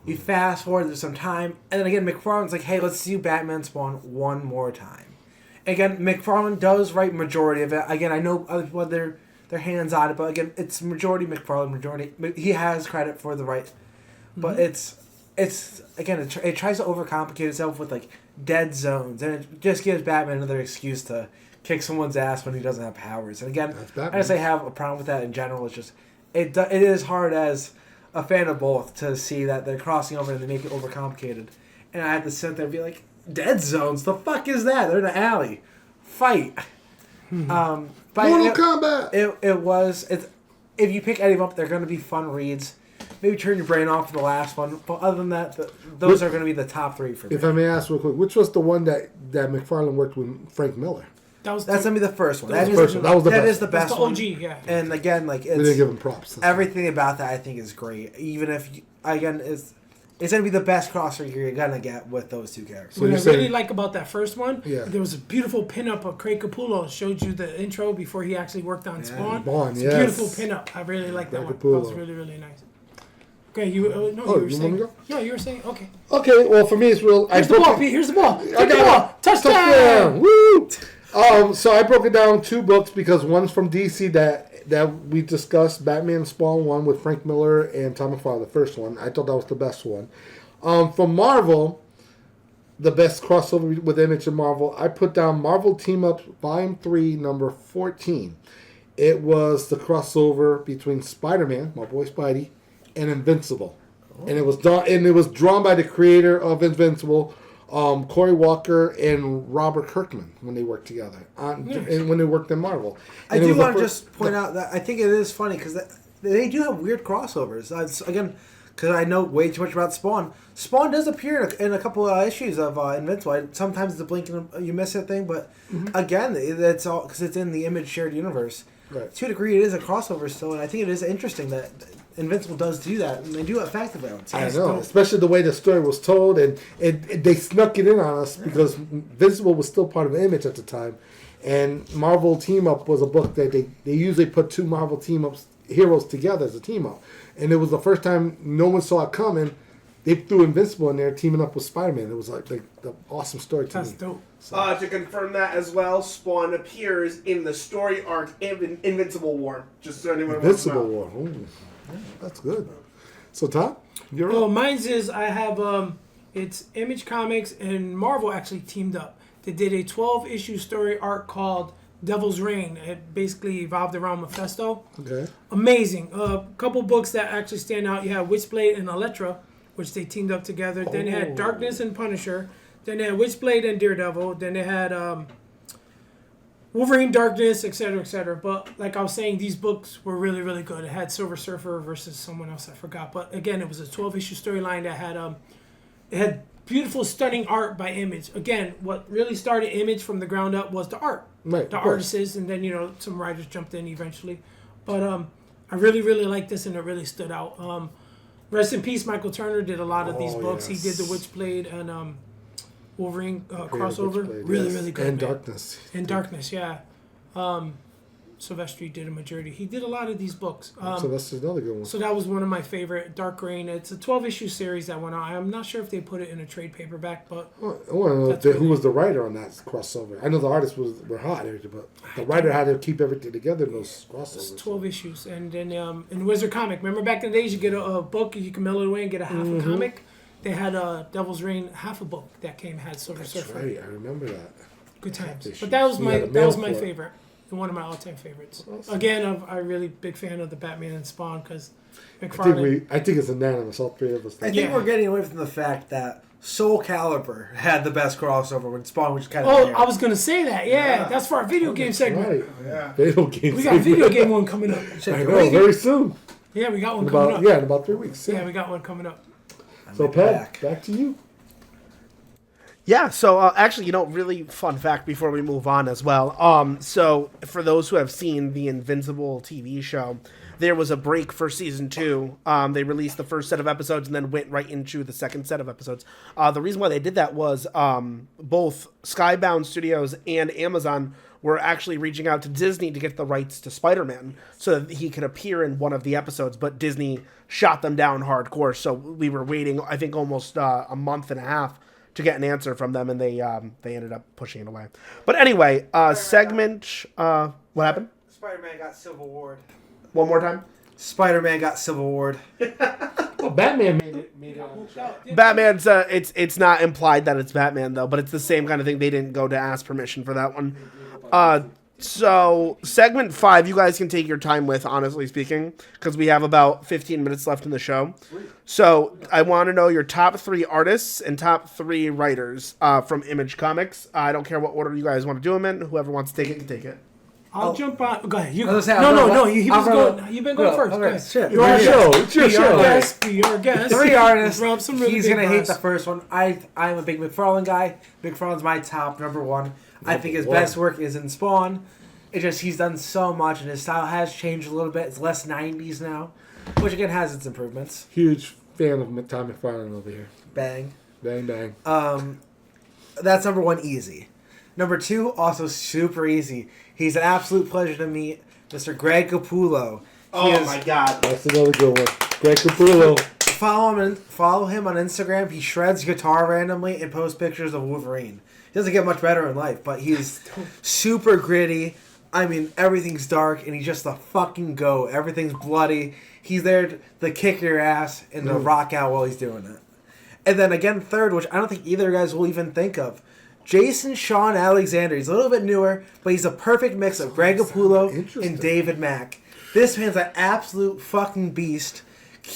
We fast forward to some time, and then again, McFarlane's like, "Hey, let's do Batman Spawn one more time." Again, McFarlane does write majority of it. Again, I know other people have their hands on it, but again, it's majority McFarlane, majority. He has credit for the right, but it's again, it tries to overcomplicate itself with like dead zones, and it just gives Batman another excuse to kick someone's ass when he doesn't have powers. And again, I just have a problem with that in general. It's just it is hard as a fan of both to see that they're crossing over and they make it overcomplicated, and I have to sit there and be like, dead zones? The fuck is that? They're in an alley. Fight. But Mortal Kombat. It's if you pick any of them up, they're going to be fun reads. Maybe turn your brain off for the last one. But other than that, those are going to be the top 3 for me. If I may ask real quick, which was the one that McFarlane worked with Frank Miller? That's going to be the first one. That was the best. That is the best That's the one. OG, yeah. And again, like it's, we didn't give him props. Everything about that I think is great. Even if it's going to be the best crossover you're going to get with those 2 characters. What I really like about that first one, yeah. There was a beautiful pinup of Craig Capullo. Showed you the intro before he actually worked on Spawn. It's a beautiful pinup. I really like that one. That was really, really nice. Okay, you were saying. Go? No, you were saying. Okay. Okay, well, for me, it's real. Here's the ball, Pete. Here's the ball. I got the ball. Touchdown! Woo! So I broke it down 2 books because one's from DC that we discussed, Batman Spawn 1 with Frank Miller and Tom McFarlane, the first one. I thought that was the best one. From Marvel, the best crossover with Image and Marvel, I put down Marvel Team Up Volume 3, number 14. It was the crossover between Spider-Man, my boy Spidey, and Invincible. And it was drawn by the creator of Invincible, Cory Walker and Robert Kirkman when they worked together and when they worked in Marvel. And I do want to just point out that I think it is funny because they do have weird crossovers. Again, because I know way too much about Spawn. Spawn does appear in a couple of issues of Invincible. Sometimes it's a blink and you miss it thing, but again, it's all because it's in the Image shared universe. Right. To a degree, it is a crossover still, and I think it is interesting that Invincible does do that, and they do it effectively. I know, especially the way the story was told, and they snuck it in on us because Invincible was still part of Image at the time, and Marvel Team Up was a book that they usually put 2 Marvel Team Ups heroes together as a team up, and it was the first time no one saw it coming. They threw Invincible in there teaming up with Spider-Man. It was like the awesome story to me. That's dope. So. To confirm that as well, Spawn appears in the story arc Invincible War. Just so anyone wants to know. Invincible War. Ooh. Yeah, that's good. So, Tom? Well, mine's is I have It's Image Comics and Marvel actually teamed up. They did a 12-issue story arc called Devil's Reign. It basically evolved around Mephisto. Okay. Amazing. A couple books that actually stand out. You have Witchblade and Elektra, which they teamed up together. Then they had Darkness and Punisher. Then they had Witchblade and Daredevil. Then they had Wolverine, Darkness, etc., etc. But like I was saying, these books were really, really good. It had Silver Surfer versus someone else I forgot. But again, it was a 12-issue storyline that had it had beautiful, stunning art by Image. Again, what really started Image from the ground up was the art, right, the artists, and then some writers jumped in eventually. But I really, really liked this, and it really stood out. Rest in peace, Michael Turner did a lot of these books. Yes. He did the Witchblade and Wolverine crossover. Really, really good. And man. Darkness. And Darkness, yeah. Silvestri did a majority. He did a lot of these books. Silvestri's another good one. So that was one of my favorite. Dark Reign. It's a 12-issue series that went on. I'm not sure if they put it in a trade paperback, but I want to know who was the writer on that crossover. I know the artists were hot, but the writer had to keep everything together in those crossovers. It's 12 issues. And then in Wizard Comic, remember back in the days you get a book, you can mail it away and get a half a comic? They had Devil's Reign, half a book that had Silver Surfer. That's right, I remember that. Good times. But that was my favorite. And one of my all-time favorites. Awesome. Again, I'm really big fan of the Batman and Spawn because McFarlane. I think it's unanimous, all three of us. I think we're getting away from the fact that Soul Calibur had the best crossover when Spawn was kind of Oh, I was going to say that. Yeah, that's for our video game segment. Right. Yeah. Video game We got a video game one coming up. I know, very soon. Yeah, we got one coming up. Yeah, in about 3 weeks. Yeah, we got one coming up. So, Pat, back to you. Yeah, so actually, really fun fact before we move on as well. So for those who have seen the Invincible TV show, there was a break for season 2. They released the first set of episodes and then went right into the second set of episodes. The reason why they did that was both Skybound Studios and Amazon were actually reaching out to Disney to get the rights to Spider-Man so that he could appear in one of the episodes, but Disney shot them down hardcore. So we were waiting, I think, almost a month and a half to get an answer from them, and they ended up pushing it away. But anyway, segment... what happened? Spider-Man got Civil War. One more time? Spider-Man got Civil War. Well, Batman made it. Batman's... it's not implied that it's Batman, though, but it's the same kind of thing. They didn't go to ask permission for that one. So, segment 5, you guys can take your time with, honestly speaking, because we have about 15 minutes left in the show. So, I want to know your top 3 artists and top 3 writers from Image Comics. I don't care what order you guys want to do them in. Whoever wants to take it can take it. I'll jump on. Go ahead. You No, You've been going first. Okay, shit. It's your show. Be your guest. 3 artists. Rub some really He's big going to hate bars. the first one. I'm a big McFarlane guy. McFarlane's my top number 1. I think his best work is in Spawn. He's done so much, and his style has changed a little bit. It's less 90s now, which again has its improvements. Huge fan of Tom McFarlane over here. Bang. Bang, bang. That's number 1, easy. Number 2, also super easy. He's an absolute pleasure to meet, Mr. Greg Capullo. My God. That's another good one. Greg Capullo. Follow him on Instagram. He shreds guitar randomly and posts pictures of Wolverine. He doesn't get much better in life, but he's super gritty. I mean, everything's dark, and he's just a fucking goat. Everything's bloody. He's there to kick your ass and to rock out while he's doing it. And then again, third, which I don't think either of you guys will even think of, Jason Sean Alexander. He's a little bit newer, but he's a perfect mix of Greg Capullo and David Mack. This man's an absolute fucking beast.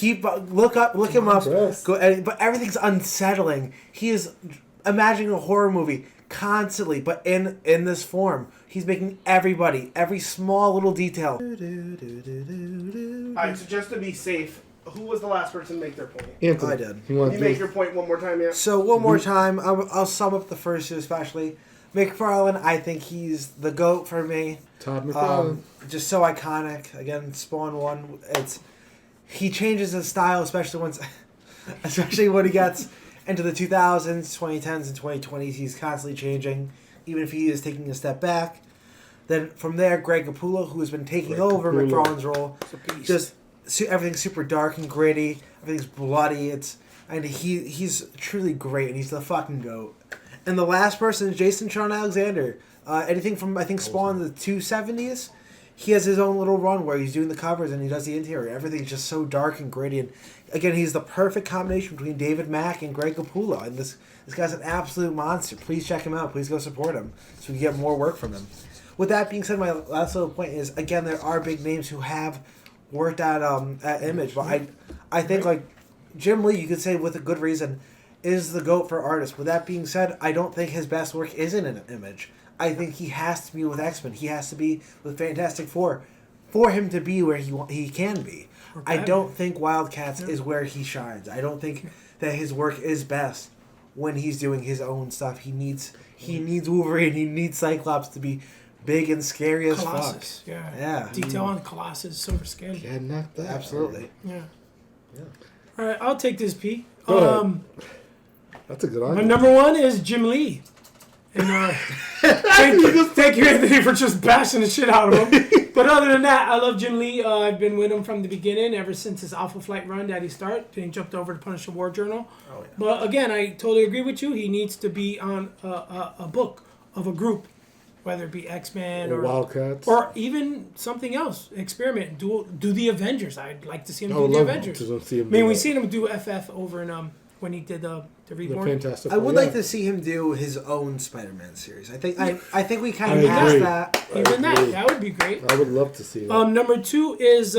Look him up. But everything's unsettling. He is imagining a horror movie constantly, but in this form. He's making every small little detail. Alright, so just to be safe, who was the last person to make their point? Anthony. I did. Can you make your point one more time, yeah? So one more time, I'll sum up the first 2 especially. McFarlane, I think he's the GOAT for me. Todd McFarlane. Just so iconic. Again, Spawn 1, he changes his style, especially when he gets into the 2000s, 2010s, and 2020s. He's constantly changing, even if he is taking a step back. Then from there, Greg Capullo, who has been taking over McFarlane's role, just everything's super dark and gritty. Everything's bloody. He's truly great, and he's the fucking GOAT. And the last person is Jason Sean Alexander. Anything from, I think, Spawn in the 270s. he has his own little run where he's doing the covers and he does the interior. Everything's just so dark and gritty. And again, he's the perfect combination between David Mack and Greg Capullo. And this guy's an absolute monster. Please check him out. Please go support him so we can get more work from him. With that being said, my last little point is, again, there are big names who have worked at Image. But I think, like, Jim Lee, you could say with a good reason, is the GOAT for artists. With that being said, I don't think his best work is in an Image. I think he has to be with X-Men. He has to be with Fantastic Four for him to be where he can be. I don't think Wildcats is where he shines. I don't think that his work is best when he's doing his own stuff. He needs Wolverine. He needs Cyclops to be big and scary as Colossus, fuck. yeah. Detail on Colossus, super scary. Yeah, not that. Absolutely. Yeah. All right, I'll take this, P. That's a good My argument. number one is Jim Lee. And thank you, Anthony, for just bashing the shit out of him. But other than that, I love Jim Lee. I've been with him from the beginning, ever since his Alpha Flight run that he started. Then he jumped over to Punisher War Journal. Oh, yeah. But again, I totally agree with you. He needs to be on a book of a group, whether it be X-Men Or Wildcats. or even something else. Experiment. Do the Avengers. I'd like to see him I do would the love Avengers. to see him I mean, do we've that. seen him do FF over in when he did the Reborn. Fantastic I would Four, like to see him do his own Spider-Man series. I think we kind I of asked agree. that. Even that would be great. I would love to see that. Number two is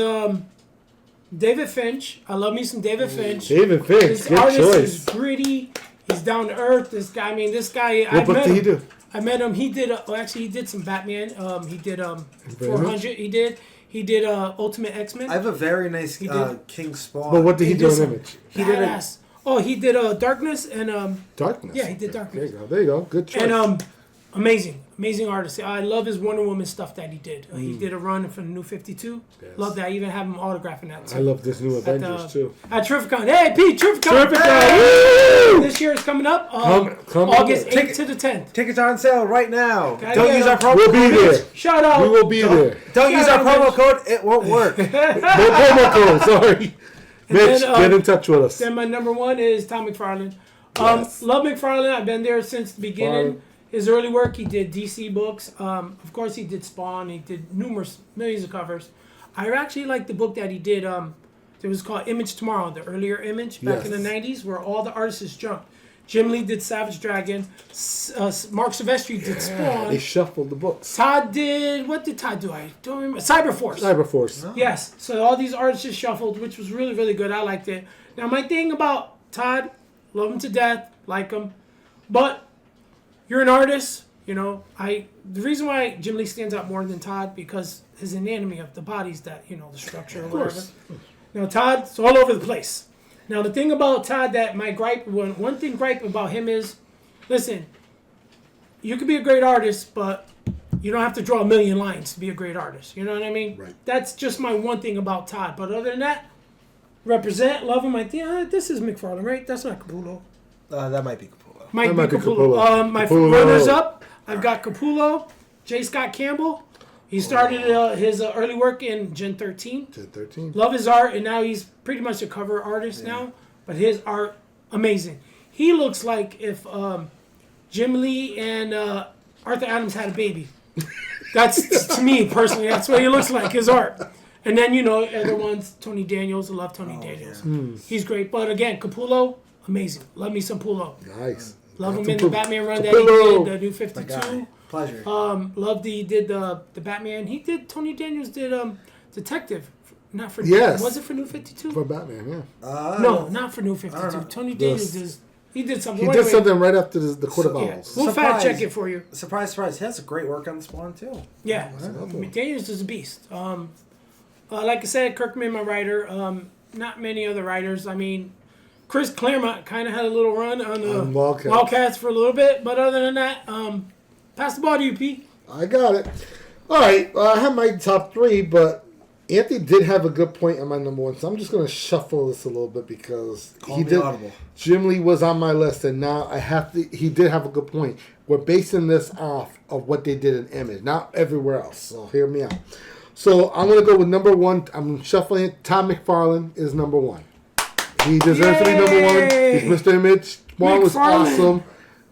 David Finch. I love me some David Finch. David Finch, His good artist choice. is gritty. He's down to earth. This guy, What book did he do? I met him. He did. Actually, he did some Batman. He did Very 400. He did Ultimate X-Men. I have a very nice did. King Spawn. But what did he do in some Image? He did badass. He did Darkness and Darkness. Yeah, he did Darkness. There you go. Good choice. And amazing artist. I love his Wonder Woman stuff that he did. He did a run for the New 52. Yes. Love that. I even have him autographing that too. I love this new Avengers too. At Terrificon. Hey, Pete, Terrificon. Terrificon! This year is coming up. Come August on. 8th to the 10th. Tickets are on sale right now. Gotta Don't get use them. our promo We'll be code. there. Shout out. We will be there. Don't use our Shout out, promo code. It won't work. No promo code. Sorry. Mitch, then, get in touch with us. Then my number one is Tom McFarlane. Yes. Love McFarlane. I've been there since the beginning. Fine. His early work, he did DC books. Of course, he did Spawn. He did millions of covers. I actually like the book that he did. It was called Image Tomorrow, the earlier Image back in the 90s, where all the artists jumped. Jim Lee did Savage Dragon. Mark Silvestri did Spawn. They shuffled the books. Todd did... What did Todd do? I don't remember. Cyberforce. Cyberforce. Yes. So all these artists just shuffled, which was really, really good. I liked it. Now, my thing about Todd, love him to death, like him. But you're an artist, you know. The reason why Jim Lee stands out more than Todd, because his anatomy of the body's that, the structure or whatever. Now, Todd's all over the place. Now, the thing about Todd that my one thing gripe about him is, listen, you could be a great artist, but you don't have to draw a million lines to be a great artist. You know what I mean? Right. That's just my one thing about Todd. But other than that, represent, love him. I think this is McFarlane, right? That's not Capullo. That might be Capullo. Might That be might be Capullo. Capullo. My Capullo. runners up, I've got Capullo, J. Scott Campbell. He started his early work in Gen 13. Gen 13. Love his art, and now he's pretty much a cover artist now. But his art, amazing. He looks like if Jim Lee and Arthur Adams had a baby. That's, to me, personally, that's what he looks like, his art. And then, other ones, Tony Daniels. I love Tony Daniels. Yeah. He's great. But again, Capullo, amazing. Love me some Pulo. Nice. Love him That's in a the Batman run that Capullo. he did, the New 52. Pleasure. Loved he did the Batman. He did, Tony Daniels did Detective. Not for Yes. Was it for New 52? For Batman, yeah. No, not for New 52. Tony Daniels he did something. He did something right after the Court of Owls. We'll fact check it for you. Surprise. He has great work on Spawn, too. Yeah. Daniels is a beast. Like I said, Kirkman, my writer. Not many other writers. I mean, Chris Claremont kind of had a little run on the Wildcats for a little bit. But other than that, pass the ball to you, Pete. I got it. All right. I have my top three, but Anthony did have a good point on my number one, so I'm just going to shuffle this a little bit because Jim Lee was on my list, and now I have to. He did have a good point. We're basing this off of what they did in Image, not everywhere else. So hear me out. So I'm going to go with number one. I'm shuffling it. Tom McFarlane is number one. He deserves to be number one. He's Mr. Image. Spawn was awesome.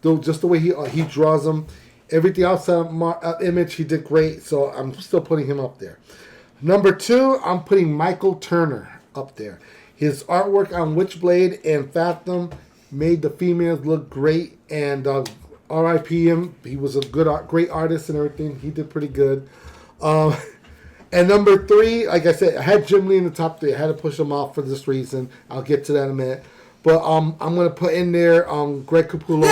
Though just the way he draws them. Everything outside of Image, he did great, so I'm still putting him up there. Number 2, I'm putting Michael Turner up there. His artwork on Witchblade and Phantom made the females look great, and R.I.P. him. He was a great artist and everything. He did pretty good. And number 3, like I said, I had Jim Lee in the top 3. I had to push him off for this reason. I'll get to that in a minute. But I'm going to put in there Greg Capullo.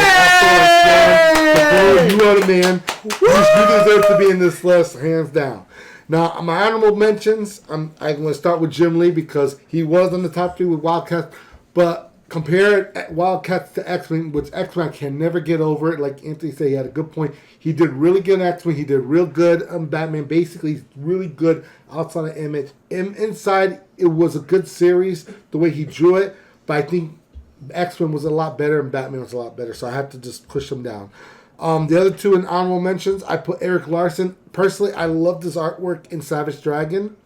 You are the man. You deserve to be in this list, hands down. Now, my honorable mentions, I'm going to start with Jim Lee because he was in the top 3 with Wildcats. But compare Wildcats to X-Men, which X-Men can never get over it. Like Anthony said, he had a good point. He did really good in X-Men. He did real good on Batman. Basically, he's really good outside of Image. Inside, it was a good series, the way he drew it. But I think X-Men was a lot better and Batman was a lot better. So I have to just push him down. The other 2 in honorable mentions, I put Eric Larson. Personally, I loved his artwork in Savage Dragon.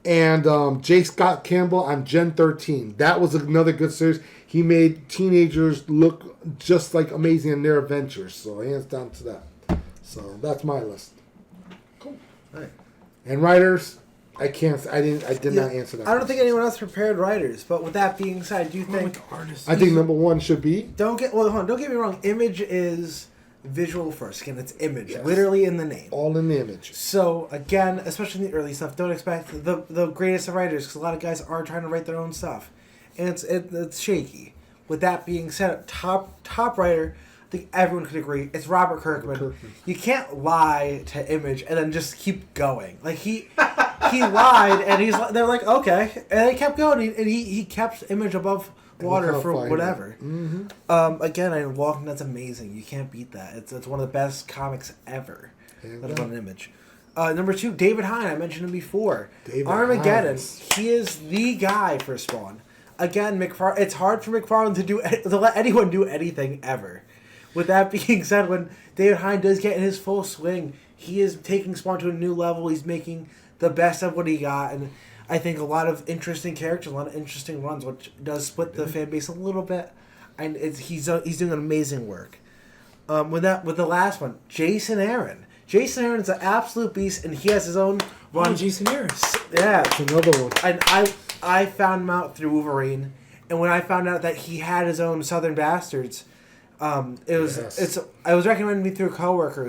And J. Scott Campbell on Gen 13. That was another good series. He made teenagers look just like amazing in their adventures. So hands down to that. So that's my list. Cool. All right. And writers, I did not answer that. I don't think anyone else prepared writers. But with that being said, do you think I think number 1 should be. Don't get me wrong. Image is visual first. Again, it's Image, literally in the name. All in the Image. So again, especially in the early stuff, don't expect the greatest of writers because a lot of guys are trying to write their own stuff, and it's shaky. With that being said, top writer, I think everyone could agree, it's Robert Kirkman. You can't lie to Image and then just keep going. Like he lied, and they're like, okay, and they kept going, and he kept Image above water for whatever. Mm-hmm. Again, Walking Dead's amazing. You can't beat that. It's one of the best comics ever. Let alone Image. Number 2, David Hine. I mentioned him before. Armageddon. He is the guy for Spawn. Again, it's hard for McFarlane to let anyone do anything ever. With that being said, when David Hine does get in his full swing, he is taking Spawn to a new level. He's making the best of what he got, and I think a lot of interesting characters, a lot of interesting runs, which does split the fan base a little bit. And he's doing amazing work. With the last one, Jason Aaron. Jason Aaron's an absolute beast, and he has his own run. Oh, Jason Aaron. Yeah, that's another one. And I found him out through Wolverine, and when I found out that he had his own Southern Bastards, it was recommended to me through a coworker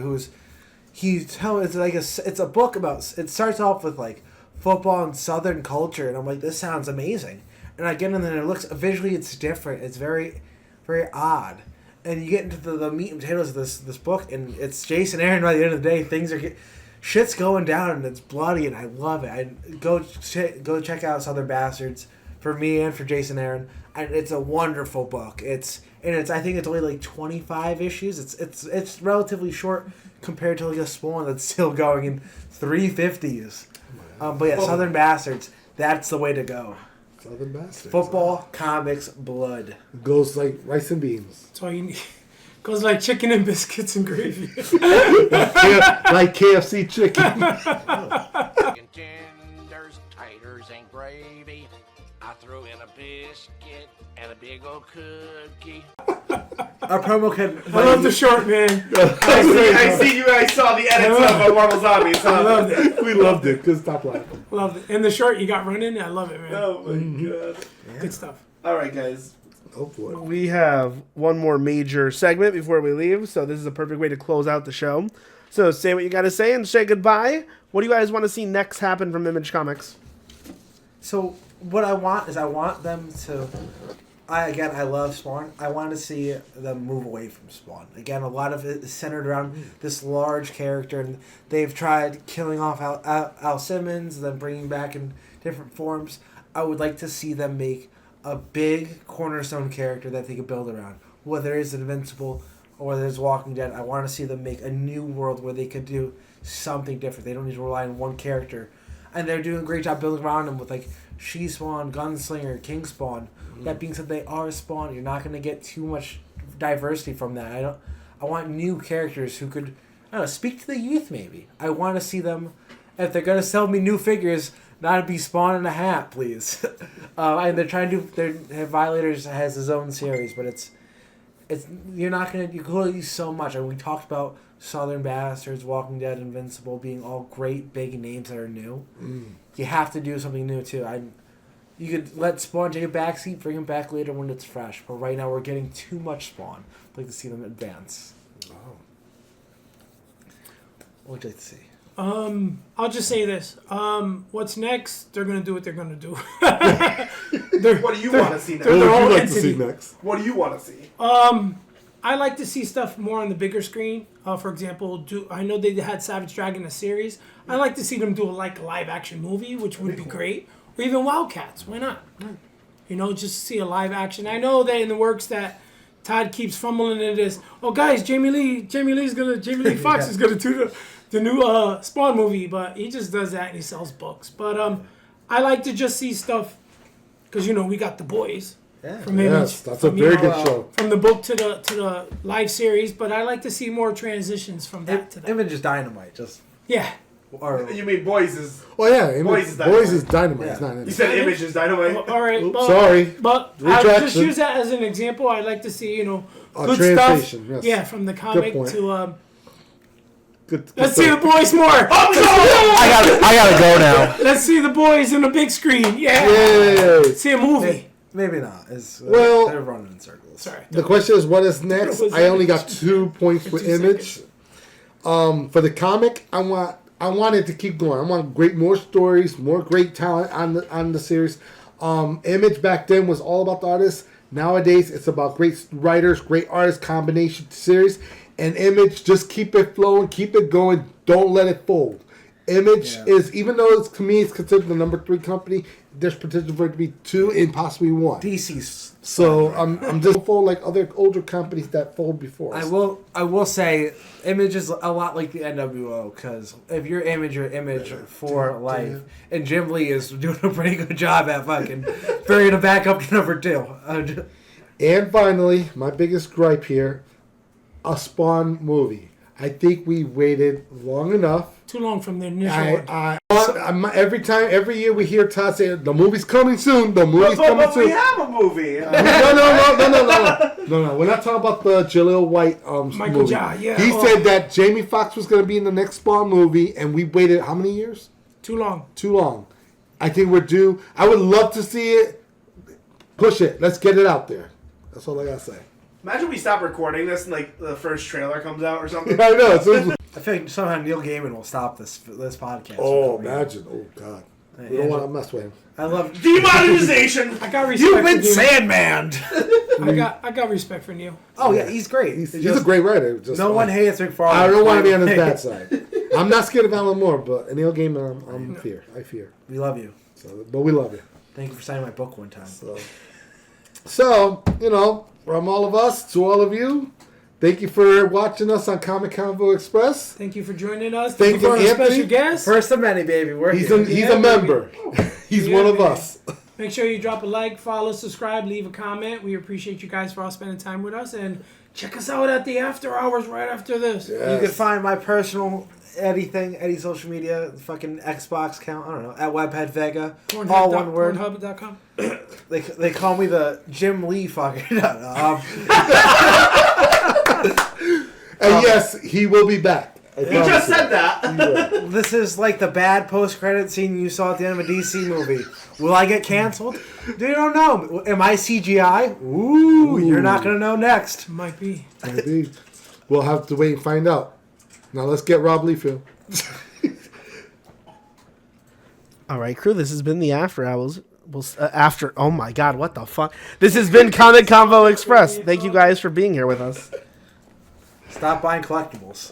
it's a book about, it starts off with like football and Southern culture, and I'm like, this sounds amazing. And I get in there, and it looks visually, it's different. It's very, very odd. And you get into the meat and potatoes of this book, and it's Jason Aaron. By the end of the day, shit's going down, and it's bloody, and I love it. I go check out Southern Bastards for me and for Jason Aaron, and it's a wonderful book. I think it's only like 25 issues. It's relatively short compared to like a Spawn that's still going in 350s. But yeah, Southern Bastards, that's the way to go. Southern Bastards. Football, comics, blood. It goes like rice and beans. That's all you need. Goes like chicken and biscuits and gravy. Like KFC chicken. Tenders, taters, and gravy. I threw in a biscuit and a big old cookie. Our promo code. I love the short, man. I saw the edits of Marvel Zombies. I loved it. We loved it. Good stop laughing. Loved it. And the short you got running, I love it, man. Oh my god. Good stuff. All right, guys. Hopefully. We have one more major segment before we leave, so this is a perfect way to close out the show. So say what you got to say and say goodbye. What do you guys want to see next happen from Image Comics? So what I want them to. I love Spawn. I want to see them move away from Spawn. Again, a lot of it is centered around this large character, and they've tried killing off Al Simmons and then bringing back in different forms. I would like to see them make a big cornerstone character that they could build around. Whether it's Invincible or whether it's Walking Dead, I want to see them make a new world where they could do something different. They don't need to rely on one character. And they're doing a great job building around them with like She-Spawn, Gunslinger, King Spawn. That being said, they are Spawn. You're not going to get too much diversity from that. I want new characters who could, I don't know, speak to the youth maybe. I want to see them, if they're going to sell me new figures, not be Spawn in a hat, please. And they're trying to Violators has his own series, but it's you're not going to, you can only use so much. And we talked about Southern Bastards, Walking Dead, Invincible being all great big names that are new. You have to do something new too. You could let Spawn take a backseat, bring him back later when it's fresh. But right now we're getting too much Spawn. I'd like to see them advance. What would you like to see? I'll just say this. What's next? They're gonna do what they're gonna do. What do you want to see next? What would you like to see next? What do you want to see? I like to see stuff more on the bigger screen. For example, I know they had Savage Dragon a series. I like to see them do a live action movie, which would be great. Or even Wildcats. Why not? You know, just see a live action. I know that in the works that Todd keeps fumbling into this. Oh, guys, Jamie Lee Foxx is gonna do the new Spawn movie, but he just does that and he sells books. But I like to just see stuff because we got The Boys. Yeah. From Image. Yes, that's a very good show. From the book to the live series, but I like to see more transitions from that to that. Image is Dynamite, just Or you mean Boys is? Oh yeah, Boys is Dynamite. Yeah. It's not Image. You said Image is Dynamite. Well, all right, but, sorry. But I just use that as an example. I like to see good translation, stuff. yes. Yeah, from the comic point. to. Good Let's see the Boys more. I gotta go now. Let's see the Boys on the big screen. Yeah. Yay. See a movie. Maybe not. Well, they're running in circles. Sorry. The question is, what is next? I only got 2 points for Image. For the comic, I want it to keep going. I want more stories, more great talent on the series. Image back then was all about the artists. Nowadays, it's about great writers, great artists, combination series. And Image, just keep it flowing, keep it going. Don't let it fold. Image is, even though to me it's considered the number 3 company, there's potential for it to be 2 and possibly 1. DC's. So I'm just hopeful like other older companies that fold before us. I will say, Image is a lot like the NWO, because if you're Image, you're Image for life. And Jim Lee is doing a pretty good job at fucking bringing it back up to number 2. And finally, my biggest gripe here, a Spawn movie. I think we waited long enough. Too long from the initial one. Every year we hear Todd say, the movie's coming soon, the movie's coming But soon. we have a movie. No. We're not talking about the Jaleel White Michael movie. Ja, yeah. He said that Jamie Foxx was going to be in the next Spawn movie, and we waited how many years? Too long. Too long. I think we're due. I would love to see it. Push it. Let's get it out there. That's all I got to say. Imagine we stop recording this and the first trailer comes out or something. I know. I feel like somehow Neil Gaiman will stop this podcast. Oh, imagine. Oh, God. We don't want to mess with him. I love demonetization. I got respect. You've been for Neil. Sandman. I got respect for Neil. Oh yeah, he's great. He's a great writer. No one hates McFarlane. I don't want to be on his bad side. I'm not scared of Alan Moore, but Neil Gaiman, I fear. We love you. But we love you. Thank you for signing my book one time. So from all of us to all of you, thank you for watching us on Comic Convo Express. Thank you for joining us. Thank you for you, our Anthony. special guest. First of many, baby. He's a member. He's one of us. Make sure you drop a like, follow, subscribe, leave a comment. We appreciate you guys for all spending time with us. And check us out at the after hours right after this. You can find my personal Eddie social media, fucking Xbox account, I don't know, at Webhead Vega. Pornhub. All one word. Pornhub.com. They call me the Jim Lee fucking. And yes, he will be back. You just said that. This is like the bad post-credit scene you saw at the end of a DC movie. Will I get canceled? They don't know. Am I CGI? Ooh, you're not going to know next. Might be. Maybe. We'll have to wait and find out. Now let's get Rob Liefeld. All right, crew. This has been the After Hours. Oh my God, what the fuck? This has been Comic Convo Express. Thank you guys for being here with us. Stop buying collectibles.